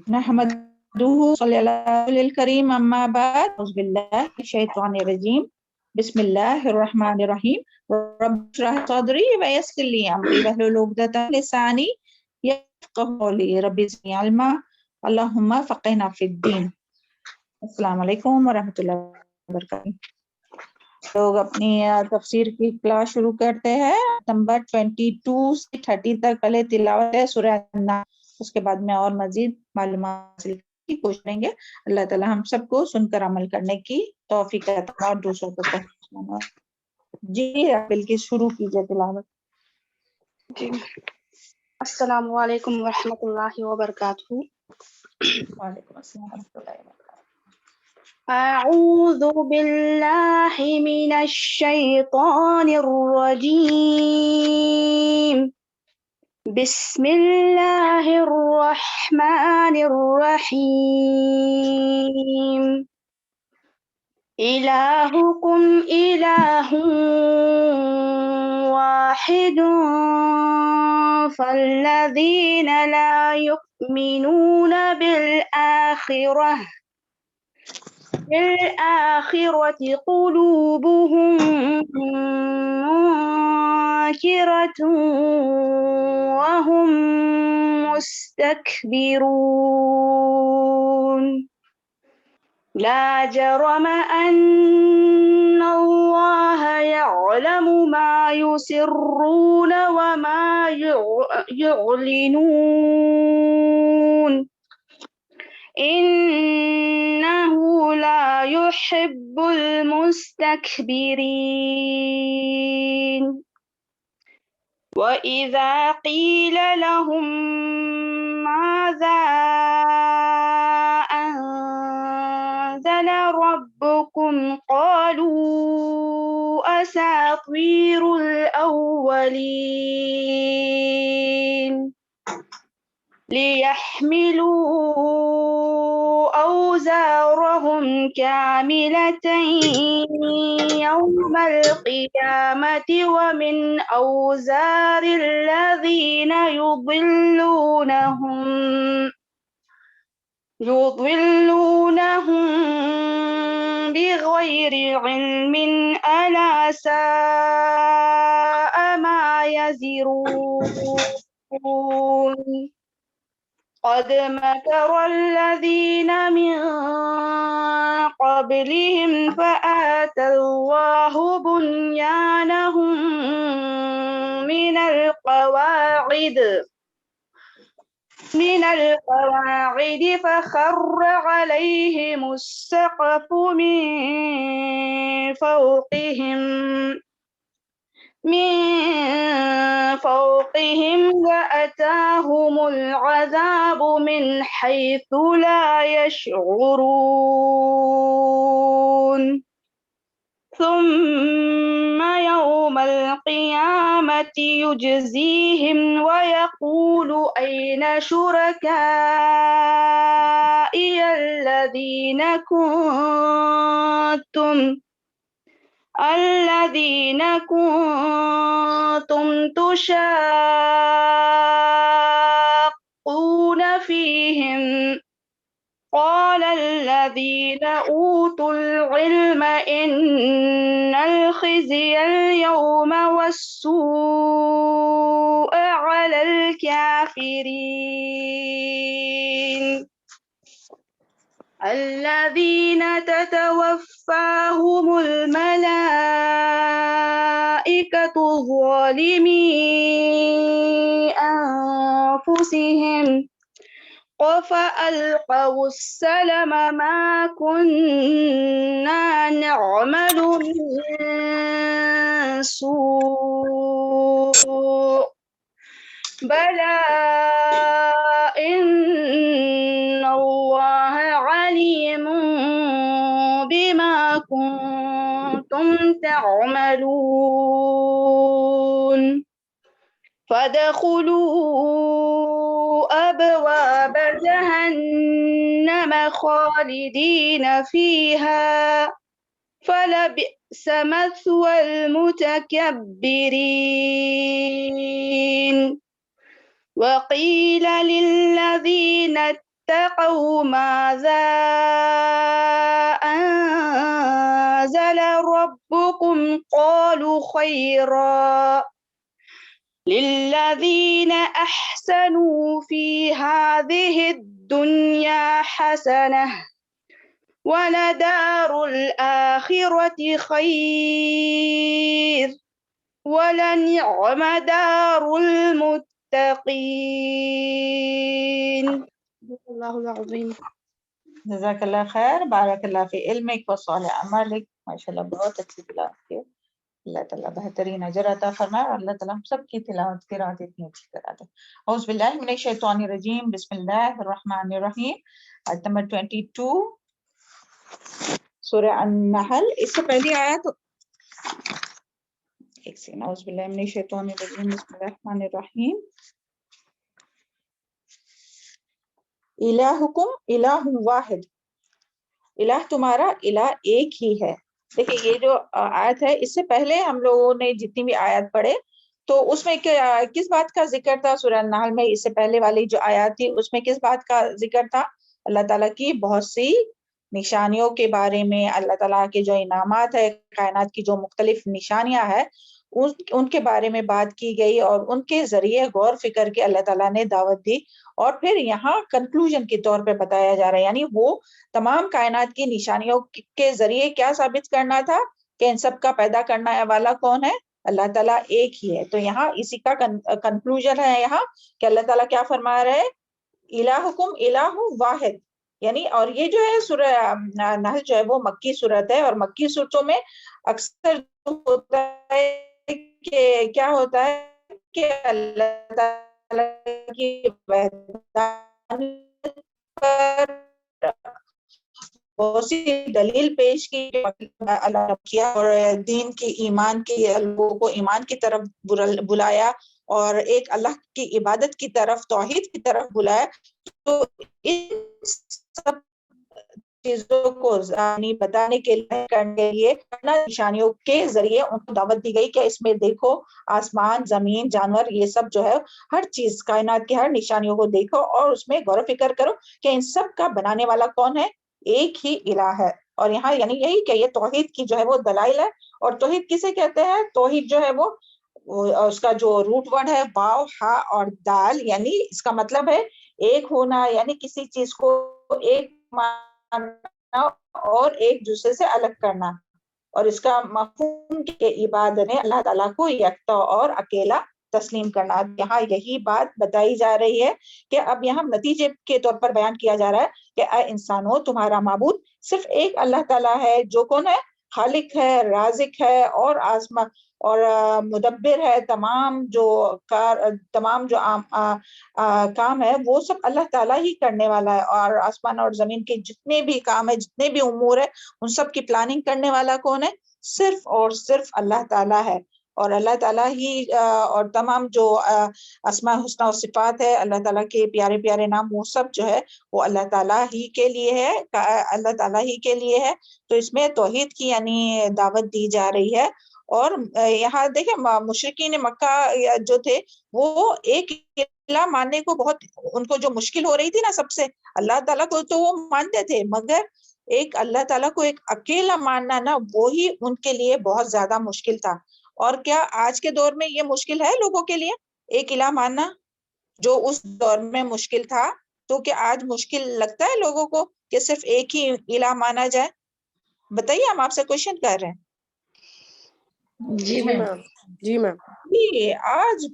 نحمدہ صلی اللہ علیہ الکریم اما بعد اعوذ باللہ من الشیطان الرجیم بسم اللہ الرحمن الرحیم رب اشرح صدری ویسر لی امری واحلل عقدۃ من لسانی یفقہوا قولی رب زدنی علما اللہم فقہنا فی الدین۔ السلام علیکم ورحمۃ اللہ وبرکاتہ۔ لوگ اپنی تفسیر کی کلاس شروع کرتے ہیں۔ نمبر 22 سے 30 تک پہلے تلاوت ہے سورہ النحل، اس کے بعد میں اور مزید معلومات حاصل کی کوشش کریں گے۔ اللہ تعالی ہم سب کو سن کر عمل کرنے کی توفیق عطا فرمائے اور دوسروں کو پہنچانا۔ جی بلکہ شروع کیجیے تلاوت۔ جی السلام علیکم ورحمۃ اللہ وبرکاتہ۔ وعلیکم السلام ورحمۃ اللہ وبرکاتہ۔ اعوذ باللہ من الشیطان الرجیم بسم اللہ الرحمن الرحیم الہکم الہ واحد فالذین لا یؤمنون بالآخرة قلوبهم منكرة وهم مستكبرون لا جرم أن الله يعلم ما يسرون وما يعلنون إنه لا يحب المستكبرين وإذا قيل لهم ماذا أنزل ربكم قالوا أساطير الأولين ليحملوا أوزارهم كاملة يوم القيامة ومن أوزار الذين يضلونهم بغير علم ألا ساء ما يزرون قد مكر الذين من قبلهم فآتى الله بنيانهم من القواعد فخر عليهم السقف من فوقهم وأتاهم العذاب من حيث لا يشعرون ثم يوم القيامة يجزيهم ويقول أين شركائي الذين كنتم تشاقون فيهم قال الذين أوتوا العلم إن الخزي اليوم والسوء على الكافرين الذين تتوفاهم الملائكة ظالمي أنفسهم فألقوا السلم ما كنا نعمل من سوء بلى إن الله عليم بما كنتم تعملون فادخلوا أبواب جهنم خالدين فيها فلبئس مثوى المتكبرين وقيل للذين اتقوا ماذا أنزل ربكم قالوا خيرا للذين أحسنوا في هذه الدنيا حسنة ولدار الآخرة خير ولنعم دار المتقين. اللہ العظیم. جزاک اللہ خیر، بارک اللہ فی علمک و صالح عملک. ماشاءاللہ بہت اچھی تلاوت کی. اللہ تعالیٰ بہترین اجر عطا فرمائے اور اللہ تعالیٰ ہم سب کی تلاوت قرات اتنی اچھی کرا دے. اعوذ باللہ من الشیطان الرجیم، بسم اللہ الرحمن الرحیم. آیت نمبر 22 سورہ النحل. اس سے پہلی آیت ایک سیکنڈ. اعوذ باللہ من الشیطان الرجیم، بسم اللہ الرحمن الرحیم. الہکم الہ واحد، الہ تمہارا الہ ایک ہی ہے. دیکھیں یہ جو آیت ہے، اس سے پہلے ہم لوگوں نے جتنی بھی آیات پڑھے تو اس میں کس بات کا ذکر تھا؟ سورہ النحل میں اس سے پہلے والی جو آیات تھی اس میں کس بات کا ذکر تھا؟ اللہ تعالیٰ کی بہت سی نشانیوں کے بارے میں، اللہ تعالیٰ کے جو انعامات ہے، کائنات کی جو مختلف نشانیاں ہیں ان کے بارے میں بات کی گئی اور ان کے ذریعے غور فکر کے اللہ تعالیٰ نے دعوت دی. اور پھر یہاں کنکلوژن کے طور پہ بتایا جا رہا ہے، یعنی وہ تمام کائنات کی نشانیوں کے ذریعے کیا ثابت کرنا تھا کہ ان سب کا پیدا کرنے والا کون ہے؟ اللہ تعالیٰ ایک ہی ہے. تو یہاں اسی کا کنکلوژن ہے یہاں کہ اللہ تعالیٰ کیا فرما رہے ہیں؟ الہکم الہ واحد. یعنی اور یہ جو ہے سورہ نحل جو ہے وہ مکی صورت ہے، اور مکی صورتوں میں اکثر ہوتا ہے کہ کیا ہوتا ہے کہ اللہ تعالیٰ کی وحدانیت پر بہت سی دلیل پیش کی اللہ کیا، اور دین کی ایمان کی لوگوں کو ایمان کی طرف بلایا اور ایک اللہ کی عبادت کی طرف، توحید کی طرف بلایا. تو ان سب چیزوں کو بتانے کے لیے کرنے کے لیے نشانیوں کے ذریعے ان کو دعوت دی گئی کہ اس میں دیکھو آسمان، زمین، جانور، یہ سب جو ہے ہر چیز کائنات کی ہر نشانیوں کو دیکھو اور اس میں غور و فکر کرو کہ ان سب کا بنانے والا کون ہے؟ ایک ہی الہ ہے. اور یہاں یعنی یہی کہ یہ توحید کی جو ہے وہ دلائل ہے. اور توحید کسے کہتے ہیں؟ توحید جو ہے وہ اس کا جو روٹ ورڈ ہے واو، ہا اور دال، یعنی اس کا مطلب ہے ایک ہونا، یعنی کسی چیز کو ایک ماننا اور ایک دوسرے سے الگ کرنا. اور اس کا مفہوم کے عبادت نے اللہ تعالیٰ کو یکتا اور اکیلا تسلیم کرنا. یہاں یہی بات بتائی جا رہی ہے کہ اب یہاں نتیجے کے طور پر بیان کیا جا رہا ہے کہ اے انسانوں، تمہارا معبود صرف ایک اللہ تعالیٰ ہے، جو کون ہے؟ خالق ہے، رازق ہے اور آسمان اور مدبر ہے. تمام جو کام ہے وہ سب اللہ تعالیٰ ہی کرنے والا ہے، اور آسمان اور زمین کے جتنے بھی کام ہے، جتنے بھی امور ہے، ان سب کی پلاننگ کرنے والا کون ہے؟ صرف اور صرف اللہ تعالیٰ ہے. اور اللہ تعالیٰ ہی اور تمام جو اسماء حسنہ و صفات ہے، اللہ تعالیٰ کے پیارے پیارے نام، وہ سب جو ہے وہ اللہ تعالیٰ ہی کے لیے ہے، اللہ تعالیٰ ہی کے لیے ہے. تو اس میں توحید کی یعنی دعوت دی جا رہی ہے. اور یہاں دیکھیں مشرکین مکہ جو تھے وہ ایک الہ ماننے کو بہت ان کو جو مشکل ہو رہی تھی نا، سب سے اللہ تعالیٰ کو تو وہ مانتے تھے، مگر ایک اللہ تعالیٰ کو ایک اکیلا ماننا نا وہی ان کے لیے بہت زیادہ مشکل تھا. اور کیا آج کے دور میں یہ مشکل ہے لوگوں کے لیے ایک الہ ماننا؟ جو اس دور میں مشکل تھا تو کیا آج مشکل لگتا ہے لوگوں کو کہ صرف ایک ہی الہ مانا جائے؟ بتائیے، ہم آپ سے کوشچن کر رہے ہیں. جی میم. جی میم. آج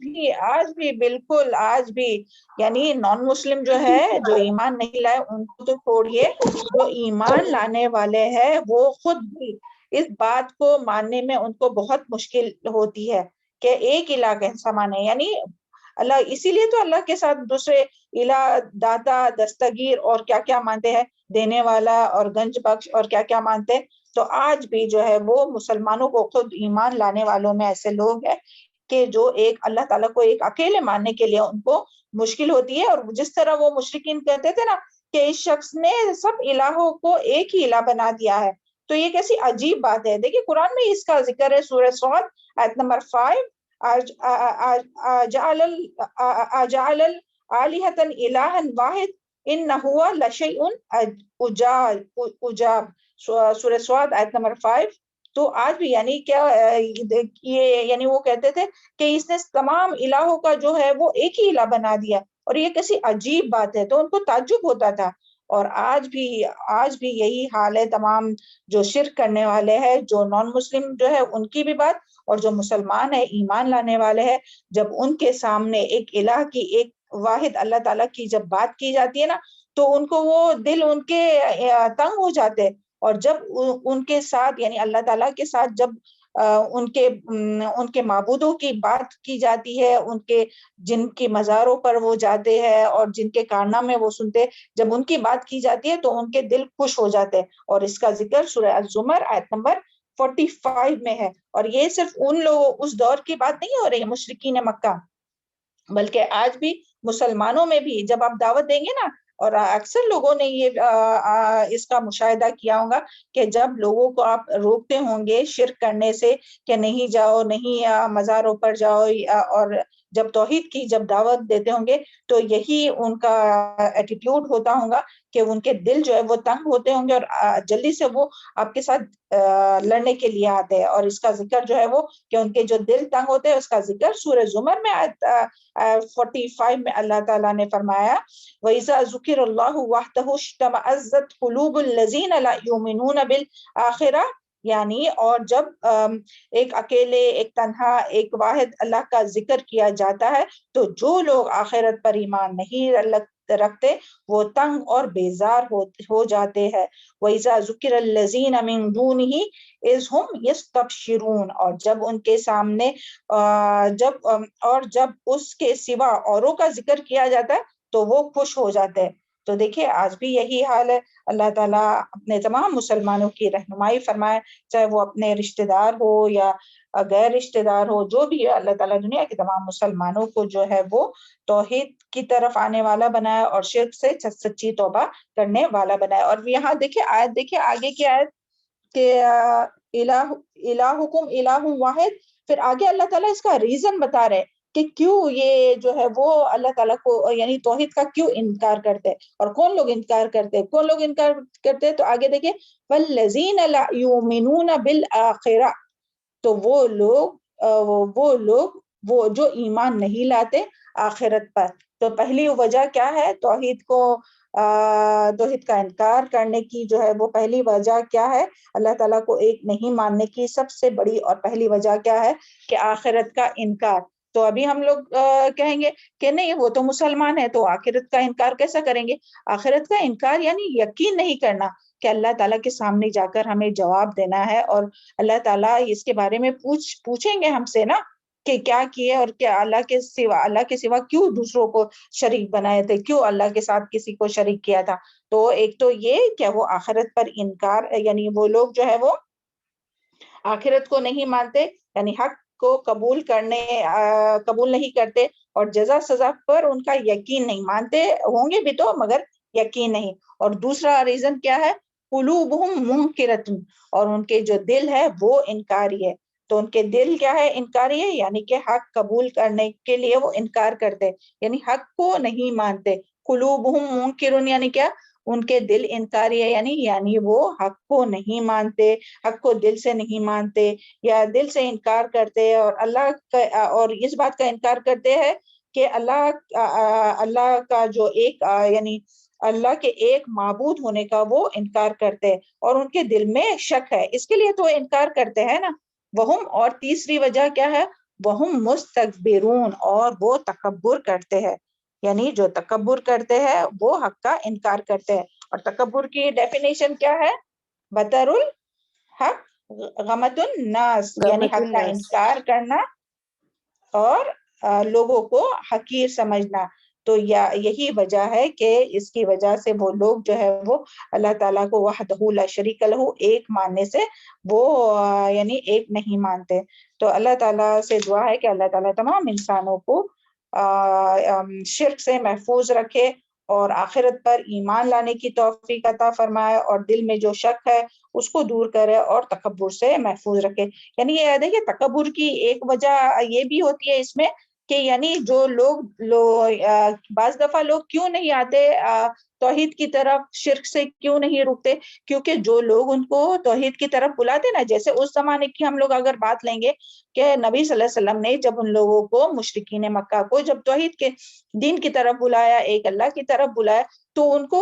بھی بالکل آج بھی یعنی نان مسلم جو ہے، جو ایمان نہیں لائے، ان کو تو چھوڑیے، جو ایمان لانے والے ہیں وہ خود بھی اس بات کو ماننے میں ان کو بہت مشکل ہوتی ہے کہ ایک الہ کیسا مانے. یعنی اللہ، اسی لیے تو اللہ کے ساتھ دوسرے الہ داتا، دستگیر اور کیا کیا مانتے ہیں، دینے والا اور گنج بخش اور کیا کیا مانتے ہیں. تو آج بھی جو ہے وہ مسلمانوں کو، خود ایمان لانے والوں میں ایسے لوگ ہیں کہ جو ایک اللہ تعالیٰ کو ایک اکیلے ماننے کے لیے ان کو مشکل ہوتی ہے. اور جس طرح وہ مشرکین کہتے تھے نا کہ اس شخص نے سب الہوں کو ایک ہی الہ بنا دیا ہے، تو یہ کیسی عجیب بات ہے. دیکھیے قرآن میں اس کا ذکر ہے، سورہ صاد آیت نمبر 5 اجعل الآلهة إلها واحد ان هو لشیء عجاب. سورہ سعد آیت نمبر 5. تو آج بھی یعنی کیا یہ یعنی وہ کہتے تھے کہ اس نے تمام الہوں کا جو ہے وہ ایک ہی الہ بنا دیا، اور یہ کیسی عجیب بات ہے، تو ان کو تعجب ہوتا تھا. اور آج بھی یہی حال ہے. تمام جو شرک کرنے والے ہیں، جو نان مسلم جو ہے ان کی بھی بات، اور جو مسلمان ہے ایمان لانے والے ہیں، جب ان کے سامنے ایک الہ کی، ایک واحد اللہ تعالیٰ کی جب بات کی جاتی ہے نا، تو ان کو وہ دل ان کے تنگ ہو جاتے. اور جب ان کے ساتھ یعنی اللہ تعالیٰ کے ساتھ جب ان کے معبودوں کی بات کی جاتی ہے، ان کے جن کی مزاروں پر وہ جاتے ہیں اور جن کے کارنامے وہ سنتے، جب ان کی بات کی جاتی ہے تو ان کے دل خوش ہو جاتے ہیں. اور اس کا ذکر سورہ الزمر آیت نمبر 45 میں ہے. اور یہ صرف ان لوگوں اس دور کی بات نہیں ہو رہی ہے مشرکین مکہ، بلکہ آج بھی مسلمانوں میں بھی جب آپ دعوت دیں گے نا، اور اکثر لوگوں نے یہ اس کا مشاہدہ کیا ہوگا کہ جب لوگوں کو آپ روکتے ہوں گے شرک کرنے سے کہ نہیں جاؤ، نہیں مزاروں پر جاؤ، اور جب توحید کی جب دعوت دیتے ہوں گے، تو یہی ان کا ایٹیٹیوڈ ہوتا ہوگا کہ ان کے دل جو ہے وہ تنگ ہوتے ہوں گے، اور جلدی سے وہ آپ کے ساتھ لڑنے کے لیے آتے ہیں. اور اس کا ذکر جو ہے وہ کہ ان کے جو دل تنگ ہوتے ہیں، اس کا ذکر سورہ زمر میں 45 میں اللہ تعالیٰ نے فرمایا وَإِذَا ذُكِرَ اللَّهُ وَحْدَهُ اشْمَأَزَّتْ قُلُوبُ الَّذِينَ لَا يُؤْمِنُونَ بِالْآخِرَةِ. یعنی اور جب ایک اکیلے، ایک تنہا، ایک واحد اللہ کا ذکر کیا جاتا ہے، تو جو لوگ آخرت پر ایمان نہیں رکھتے وہ تنگ اور بیزار ہو جاتے ہیں. وَإِذَا ذُكِرَ الَّذِينَ مِن دُونِهِ إِذْ هُمْ يَسْتَبْشِرُونَ. اور جب ان کے سامنے جب اس کے سوا اوروں کا ذکر کیا جاتا ہے تو وہ خوش ہو جاتے ہیں. تو دیکھیں آج بھی یہی حال ہے. اللہ تعالیٰ اپنے تمام مسلمانوں کی رہنمائی فرمائے، چاہے وہ اپنے رشتہ دار ہو یا غیر رشتہ دار ہو، جو بھی ہے اللہ تعالیٰ دنیا کے تمام مسلمانوں کو جو ہے وہ توحید کی طرف آنے والا بنایا، اور شرک سے سچی توبہ کرنے والا بنایا. اور یہاں دیکھیں آیت، دیکھیں آگے کی آیت کہ الہکم الہ واحد. پھر آگے اللہ تعالیٰ اس کا ریزن بتا رہے کہ کیوں یہ جو ہے وہ اللہ تعالیٰ کو یعنی توحید کا کیوں انکار کرتے، اور کون لوگ انکار کرتے، تو آگے دیکھیں وَالَّذِينَ لَا يُؤْمِنُونَ بِالْآخِرَةِ. تو وہ لوگ جو ایمان نہیں لاتے آخرت پر. تو پہلی وجہ کیا ہے؟ توحید کا انکار کرنے کی جو ہے وہ پہلی وجہ کیا ہے؟ اللہ تعالیٰ کو ایک نہیں ماننے کی سب سے بڑی اور پہلی وجہ کیا ہے؟ کہ آخرت کا انکار. تو ابھی ہم لوگ کہیں گے کہ نہیں وہ تو مسلمان ہے تو آخرت کا انکار کیسا کریں گے؟ آخرت کا انکار یعنی یقین نہیں کرنا کہ اللہ تعالیٰ کے سامنے جا کر ہمیں جواب دینا ہے، اور اللہ تعالیٰ اس کے بارے میں پوچھیں گے ہم سے نا کہ کیا کیے، اور کیا اللہ کے سوا کیوں دوسروں کو شریک بنائے تھے، کیوں اللہ کے ساتھ کسی کو شریک کیا تھا. تو ایک تو یہ کہ وہ آخرت پر انکار یعنی وہ لوگ جو ہے وہ آخرت کو نہیں مانتے، یعنی حق کو قبول نہیں کرتے، اور جزا سزا پر ان کا یقین نہیں، مانتے ہوں گے بھی تو مگر یقین نہیں. اور دوسرا ریزن کیا ہے؟ قلوبہم منکرۃ. اور ان کے جو دل ہے وہ انکاری ہے. تو ان کے دل کیا ہے؟ انکاری ہے، یعنی کہ حق قبول کرنے کے لیے وہ انکار کرتے، یعنی حق کو نہیں مانتے. قلوبہم منکرٌ یعنی کیا؟ ان کے دل انکاری ہے، یعنی وہ حق کو نہیں مانتے، حق کو دل سے نہیں مانتے یا دل سے انکار کرتے، اور اللہ کا اور اس بات کا انکار کرتے ہیں کہ اللہ کا جو ایک یعنی اللہ کے ایک معبود ہونے کا وہ انکار کرتے ہیں، اور ان کے دل میں شک ہے، اس کے لیے تو انکار کرتے ہیں نا. وہم، اور تیسری وجہ کیا ہے؟ وہم مستکبرون، اور وہ تکبر کرتے ہیں، یعنی جو تکبر کرتے ہیں وہ حق کا انکار کرتے ہیں. اور تکبر کی ڈیفینیشن کیا ہے؟ بطر الحق غمت الناس، یعنی حق کا انکار کرنا اور لوگوں کو حقیر سمجھنا. تو یہی وجہ ہے کہ اس کی وجہ سے وہ لوگ جو ہے وہ اللہ تعالیٰ کو وحدہ لا شریک لہ ایک ماننے سے وہ یعنی ایک نہیں مانتے. تو اللہ تعالیٰ سے دعا ہے کہ اللہ تعالیٰ تمام انسانوں کو شرک سے محفوظ رکھے، اور آخرت پر ایمان لانے کی توفیق عطا فرمائے، اور دل میں جو شک ہے اس کو دور کرے، اور تکبر سے محفوظ رکھے۔ یعنی یہ دیکھیے تکبر کی ایک وجہ یہ بھی ہوتی ہے اس میں کہ یعنی جو بعض دفعہ لوگ کیوں نہیں آتے توحید کی طرف، شرک سے کیوں نہیں رکتے، کیونکہ جو لوگ ان کو توحید کی طرف بلاتے نا، جیسے اس زمانے کی ہم لوگ اگر بات لیں گے کہ نبی صلی اللہ علیہ وسلم نے جب ان لوگوں کو، مشرکین مکہ کو، جب توحید کے دین کی طرف بلایا، ایک اللہ کی طرف بلایا، تو ان کو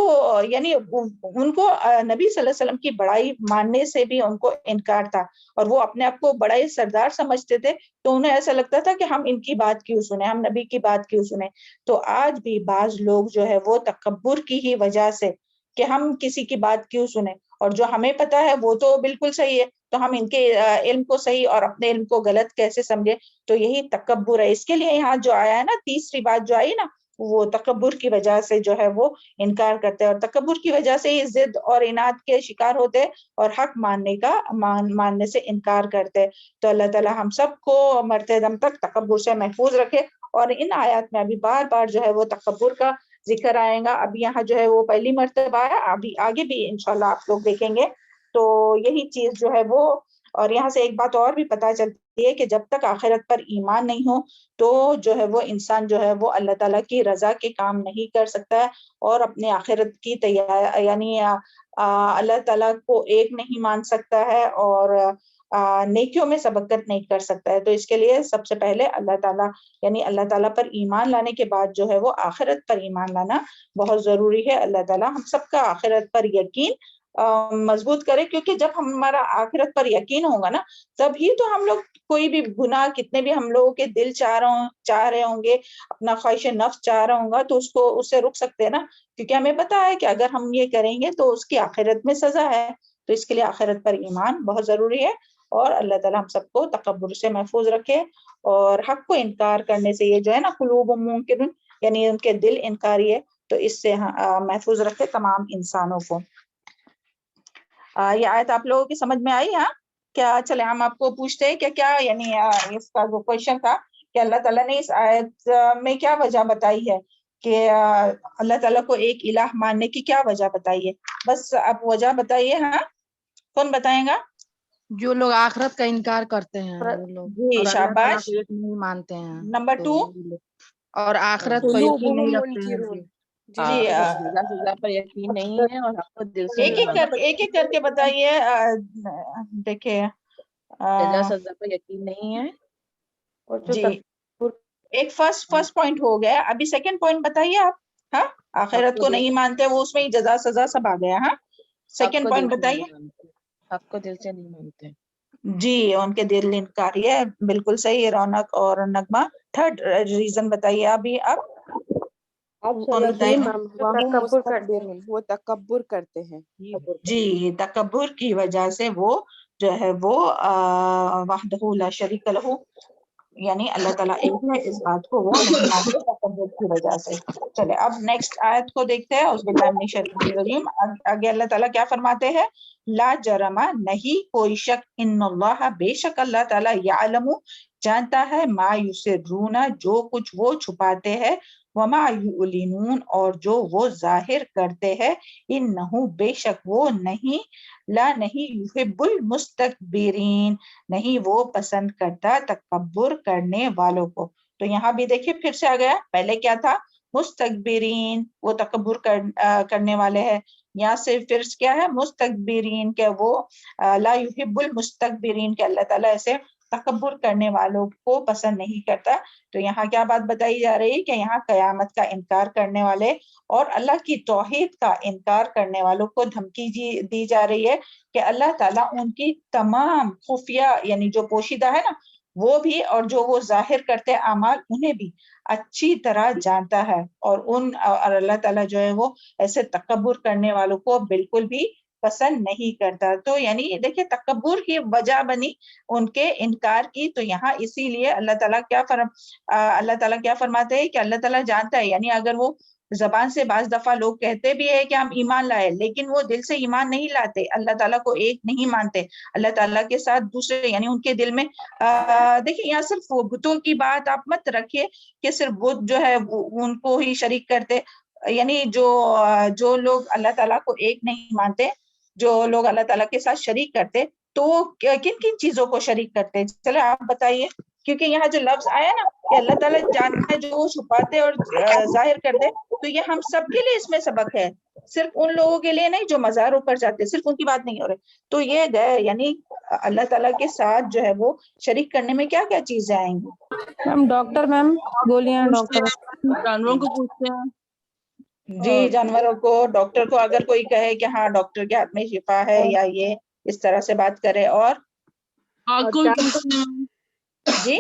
یعنی ان کو نبی صلی اللہ علیہ وسلم کی بڑائی ماننے سے بھی ان کو انکار تھا، اور وہ اپنے آپ کو بڑا ہی سردار سمجھتے تھے، تو انہیں ایسا لگتا تھا کہ ہم ان کی بات کیوں سنیں، ہم نبی کی بات کیوں سنیں۔ تو آج بھی بعض لوگ جو ہے وہ تکبر کی ہی وجہ سے کہ ہم کسی کی بات کیوں سنیں، اور جو ہمیں پتا ہے وہ تو بالکل صحیح ہے، تو ہم ان کے علم کو صحیح اور اپنے علم کو غلط کیسے سمجھے، تو یہی تکبر ہے۔ اس کے لیے یہاں جو آیا ہے نا، تیسری بات جو آئی نا، وہ تکبر کی وجہ سے جو ہے وہ انکار کرتے ہیں، اور تکبر کی وجہ سے ہی ضد اور اناد کے شکار ہوتے ہیں، اور حق ماننے سے انکار کرتے ہیں۔ تو اللہ تعالی ہم سب کو مرتے دم تک تکبر سے محفوظ رکھے۔ اور ان آیات میں ابھی بار بار جو ہے وہ تکبر کا ذکر آئے گا، ابھی یہاں جو ہے وہ پہلی مرتبہ ہے، ابھی آگے بھی انشاءاللہ آپ لوگ دیکھیں گے۔ تو یہی چیز جو ہے وہ، اور یہاں سے ایک بات اور بھی پتہ چلتی ہے کہ جب تک آخرت پر ایمان نہیں ہو تو جو ہے وہ انسان جو ہے وہ اللہ تعالیٰ کی رضا کے کام نہیں کر سکتا ہے، اور اپنے آخرت کی یعنی اللہ تعالیٰ کو ایک نہیں مان سکتا ہے، اور نیکیوں میں سبقت نہیں کر سکتا ہے۔ تو اس کے لیے سب سے پہلے اللہ تعالیٰ، یعنی اللہ تعالیٰ پر ایمان لانے کے بعد جو ہے وہ آخرت پر ایمان لانا بہت ضروری ہے۔ اللہ تعالیٰ ہم سب کا آخرت پر یقین مضبوط کرے، کیونکہ جب ہمارا آخرت پر یقین ہوگا نا، تب ہی تو ہم لوگ کوئی بھی گناہ، کتنے بھی ہم لوگوں کے دل چاہ رہے ہوں گے، اپنا خواہش نفس چاہ رہا ہوں گا، تو اس سے رک سکتے ہیں نا، کیونکہ ہمیں پتا ہے کہ اگر ہم یہ کریں گے تو اس کی آخرت میں سزا ہے۔ تو اس کے لیے آخرت پر ایمان بہت ضروری ہے، اور اللہ تعالیٰ ہم سب کو تکبر سے محفوظ رکھے، اور حق کو انکار کرنے سے، یہ جو ہے نا قلوب منکر، یعنی ان کے دل انکاری ہے، تو اس سے محفوظ رکھے تمام انسانوں کو۔ یہ آیت آپ لوگوں کی سمجھ میں آئی؟ ہاں کیا؟ چلے ہم آپ کو پوچھتے ہیں کہ کیا یعنی اس کا جو کوشچن تھا کہ اللہ تعالیٰ نے اس آیت میں کیا وجہ بتائی ہے کہ اللہ تعالیٰ کو ایک الہ ماننے کی کیا وجہ بتائی ہے؟ بس آپ وجہ بتائیے۔ ہاں کون بتائیں گا؟ جو لوگ آخرت کا انکار کرتے ہیں وہ لوگ، جی اور اللہ تعالیٰ شاباش۔ کو ایک نہیں مانتے ہیں، نمبر تو 2؟ وہ لوگ، اور آخرت پر یقین نہیں رکھتے ہیں، منکرون۔ جی سزا پر یقین نہیں ہے، اور حق کو دل سے ایک نہیں مانتے، ایک کر کے بتائیے۔ دیکھیں جزا سزا پر یقین نہیں ہے، اور جو جی، ایک فرسٹ پوائنٹ ہو گیا، ابھی سیکنڈ پوائنٹ بتائیے آپ۔ ہاں آخرت کو نہیں مانتے، وہ اس میں جزا سزا سب آ گیا۔ ہاں سیکنڈ پوائنٹ بتائیے۔ حق کو دل سے نہیں مانتے۔ جی ان کے دل انکاری ہے، بالکل صحیح رونق اور نغمہ۔ تھرڈ ریزن بتائیے ابھی آپ کون بتائیں گے؟ وہ تکبر کرتے ہیں۔ جی تکبر کی وجہ سے وہ جو ہے وہ وحدہ لا شریک لہ، یعنی اللہ تعالیٰ ایک ہے، اس بات کو وہ نہیں مانتے تکبر کی وجہ سے۔ چلے اب نیکسٹ آیت کو دیکھتے ہیں۔ اعوذ باللہ من الشیطان الرجیم۔ آگے اللہ تعالیٰ کیا فرماتے ہیں؟ لا جرم، نہیں کوئی شک، ان اللہ، بے شک اللہ تعالیٰ، یعلم، جانتا ہے، ما یسرون، جو کچھ وہ چھپاتے ہیں، وما یعلنون، اور جو وہ ظاہر کرتے ہیں، انہ، بے شک وہ، نہیں، لا نہیں، یحب المستکبرین، نہیں وہ پسند کرتا تکبر کرنے والوں کو۔ تو یہاں بھی دیکھیے پھر سے آ گیا، پہلے کیا تھا؟ مستکبرین، وہ تکبر کرنے والے ہیں، یہاں سے پھر کیا ہے؟ مستکبرین، کہ وہ لا یحب المستکبرین، کہ اللہ تعالیٰ ایسے تکبر کرنے والوں کو پسند نہیں کرتا۔ تو یہاں کیا بات بتائی جا رہی ہے کہ یہاں قیامت کا انکار کرنے والے اور اللہ کی توحید کا انکار کرنے والوں کو دھمکی دی جا رہی ہے کہ اللہ تعالیٰ ان کی تمام خفیہ، یعنی جو پوشیدہ ہے نا وہ بھی، اور جو وہ ظاہر کرتے اعمال انہیں بھی اچھی طرح جانتا ہے، اور اللہ تعالیٰ جو ہے وہ ایسے تکبر کرنے والوں کو بالکل بھی پسند نہیں کرتا۔ تو یعنی دیکھیے تکبر کی وجہ بنی ان کے انکار کی۔ تو یہاں اسی لیے اللہ تعالیٰ کیا فرماتے ہیں کہ اللہ تعالیٰ جانتا ہے، یعنی اگر وہ زبان سے بعض دفعہ لوگ کہتے بھی ہے کہ ہم ایمان لائے، لیکن وہ دل سے ایمان نہیں لاتے، اللہ تعالیٰ کو ایک نہیں مانتے، اللہ تعالیٰ کے ساتھ دوسرے، یعنی ان کے دل میں دیکھیں یہاں صرف بتوں کی بات آپ مت رکھیے کہ صرف بت جو ہے ان کو ہی شریک کرتے، یعنی جو لوگ اللہ تعالیٰ کو ایک نہیں مانتے، جو لوگ اللہ تعالیٰ کے ساتھ شریک کرتے، تو وہ کن کن چیزوں کو شریک کرتے ہیں؟ چلے آپ بتائیے، کیونکہ یہاں جو لفظ آیا نا کہ اللہ تعالیٰ جانتا ہے جو وہ چھپاتے اور ظاہر کرتے، تو یہ ہم سب کے لیے اس میں سبق ہے، صرف ان لوگوں کے لیے نہیں جو مزاروں پر جاتے، صرف ان کی بات نہیں ہو رہی۔ تو یہ گئے یعنی اللہ تعالیٰ کے ساتھ جو ہے وہ شریک کرنے میں کیا کیا چیزیں آئیں گی؟ میم ڈاکٹر، میم گولیاں ڈاکٹر، جانوروں کو پوچھتے ہیں، جی جانوروں کو، ڈاکٹر کو اگر کوئی کہے کہ ہاں ڈاکٹر کے ہاتھ میں شفا ہے یا یہ اس طرح سے بات کرے، اور آگ کو بھی پوچھتے ہیں، جی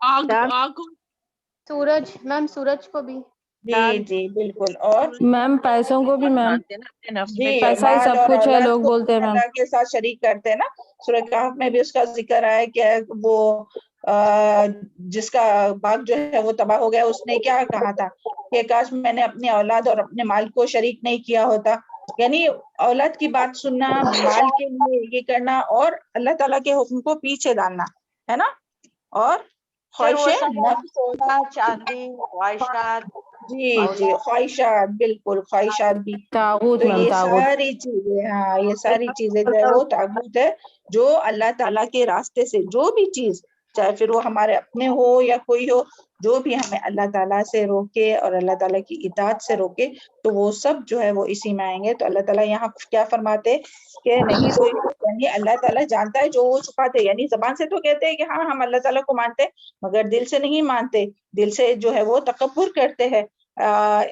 آگ کو، سورج، میم سورج کو بھی، جی جی بالکل، اور میم پیسوں کو بھی، میم مانتے ہیں نا اپنے نفس میں جی پیسہ ہی مال سب اور کچھ ہے، اولاد لوگ کو بولتے ہیں میم۔ اللہ کے ساتھ شریک کرتے ہیں نا۔ سورہ کہف میں بھی اس کا ذکر آیا کہ وہ جس کا باغ جو ہے وہ تباہ ہو گیا، اس نے کیا کہا تھا کہ کاش میں نے اپنی اولاد اور اپنے مال کو شریک نہیں کیا ہوتا۔ یعنی اولاد کی بات سننا، مال کے لیے یہ کرنا، اور اللہ تعالیٰ کے حکم کو پیچھے ڈالنا ہے نا، اور خواہش نفس، چاندی، خواہشات، جی جی خواہشات، بالکل خواہشات بھی۔ طاغوت تو میم، یہ طاغوت۔ ساری چیزیں، ہاں یہ ساری چیزیں جو ہے وہ طاغوت ہے، جو اللہ تعالیٰ کے راستے سے جو بھی چیز، چاہے پھر وہ ہمارے اپنے ہو یا کوئی ہو، جو بھی ہمیں اللہ تعالیٰ سے روکے اور اللہ تعالیٰ کی اطاعت سے روکے، تو وہ سب جو ہے وہ اسی میں آئیں گے۔ تو اللہ تعالیٰ یہاں کیا فرماتے کہ نہیں کوئی، یعنی اللہ تعالیٰ جانتا ہے جو وہ چھپاتے، یعنی زبان سے تو کہتے ہیں کہ ہاں ہم اللہ تعالیٰ کو مانتے، مگر دل سے نہیں مانتے، دل سے جو ہے وہ تکبر کرتے ہیں،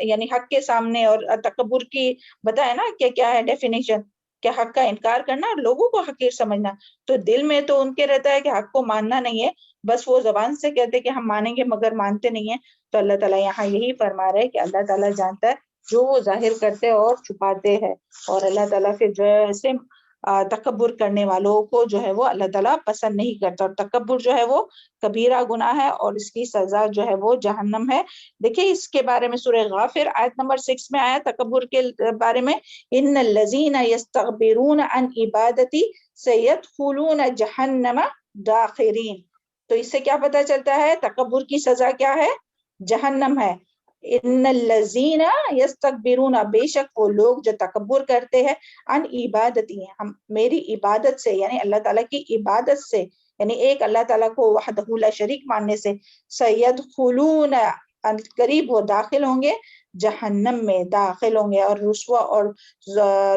یعنی حق کے سامنے۔ اور تکبر کی بتایا نا کہ کیا ہے ڈیفینیشن، کہ حق کا انکار کرنا اور لوگوں کو حقیر سمجھنا۔ تو دل میں تو ان کے رہتا ہے کہ حق کو ماننا نہیں ہے، بس وہ زبان سے کہتے کہ ہم مانیں گے مگر مانتے نہیں ہیں۔ تو اللہ تعالیٰ یہاں یہی فرما رہے کہ اللہ تعالیٰ جانتا ہے جو وہ ظاہر کرتے اور چھپاتے ہیں، اور اللہ تعالیٰ پھر جو ہے ایسے تکبر کرنے والوں کو جو ہے وہ اللہ تعالیٰ پسند نہیں کرتا، اور تکبر جو ہے وہ کبیرہ گناہ ہے، اور اس کی سزا جو ہے وہ جہنم ہے۔ دیکھیں اس کے بارے میں سورہ غافر آیت نمبر 6 میں آیا تکبر کے بارے میں، ان الذین یستکبرون عن عبادتی سیدخلون جہنم داخرین۔ تو اس سے کیا پتہ چلتا ہے تکبر کی سزا کیا ہے؟ جہنم ہے۔ ان الذین یستکبرون، بے شک وہ لوگ جو تکبر کرتے ہیں، عن عبادتی، ہم میری عبادت سے، یعنی اللہ تعالیٰ کی عبادت سے، یعنی ایک اللہ تعالیٰ کو وحدہ لا شریک ماننے سے، سیدخلون قریب وہ داخل ہوں گے، جہنم میں داخل ہوں گے، اور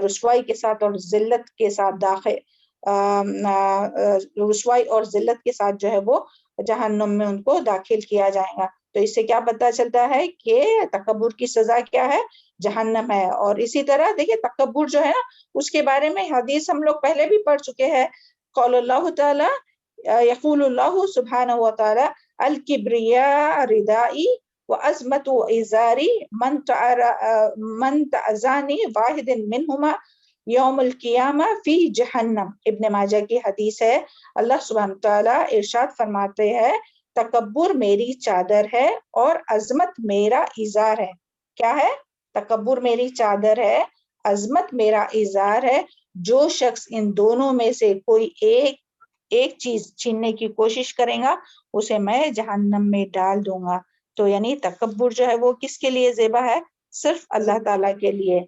رسوائی کے ساتھ اور ذلت کے ساتھ داخل، رسوائی اور ذلت کے ساتھ جو ہے وہ جہنم میں ان کو داخل کیا جائے گا۔ تو اس سے کیا پتہ چلتا ہے کہ تکبر کی سزا کیا ہے؟ جہنم ہے۔ اور اسی طرح دیکھیں تکبر جو ہے نا، اس کے بارے میں حدیث ہم لوگ پہلے بھی پڑھ چکے ہیں، قول اللہ تعالی، یقول اللہ سبحانہ و تعالی، الکبریاء ردائی وعظمت ازاری من تعزانی واحد منہما یوم القیامہ فی جہنم۔ ابن ماجہ کی حدیث ہے، اللہ سبحانہ تعالیٰ ارشاد فرماتے ہیں تکبر میری چادر ہے اور عظمت میرا ازار ہے۔ کیا ہے؟ تکبر میری چادر ہے، عظمت میرا ازار ہے۔ جو شخص ان دونوں میں سے کوئی ایک چیز چھیننے کی کوشش کرے گا، اسے میں جہنم میں ڈال دوں گا۔ تو یعنی تکبر جو ہے وہ کس کے لیے زیبا ہے؟ صرف اللہ تعالیٰ کے لیے۔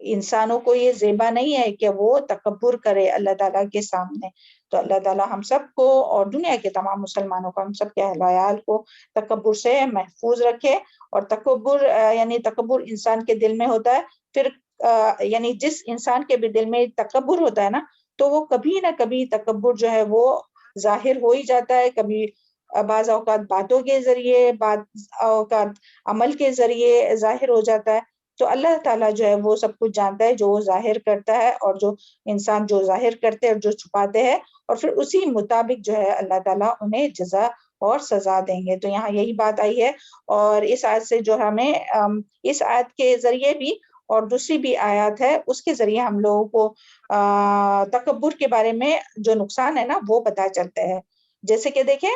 انسانوں کو یہ زیبا نہیں ہے کہ وہ تکبر کرے اللہ تعالیٰ کے سامنے۔ تو اللہ تعالیٰ ہم سب کو اور دنیا کے تمام مسلمانوں کو، ہم سب کے اہل و عیال کو تکبر سے محفوظ رکھے۔ اور تکبر یعنی تکبر انسان کے دل میں ہوتا ہے، پھر یعنی جس انسان کے بھی دل میں تکبر ہوتا ہے نا، تو وہ کبھی نہ کبھی تکبر جو ہے وہ ظاہر ہو ہی جاتا ہے، کبھی بعض اوقات باتوں کے ذریعے، بعض اوقات عمل کے ذریعے ظاہر ہو جاتا ہے۔ تو اللہ تعالیٰ جو ہے وہ سب کچھ جانتا ہے، جو وہ ظاہر کرتا ہے اور جو انسان جو ظاہر کرتے اور جو چھپاتے ہیں، اور پھر اسی مطابق جو ہے اللہ تعالیٰ انہیں جزا اور سزا دیں گے۔ تو یہاں یہی بات آئی ہے، اور اس آیت سے جو ہمیں اس آیت کے ذریعے بھی اور دوسری بھی آیات ہے، اس کے ذریعے ہم لوگوں کو تکبر کے بارے میں جو نقصان ہے نا وہ پتہ چلتا ہے۔ جیسے کہ دیکھیں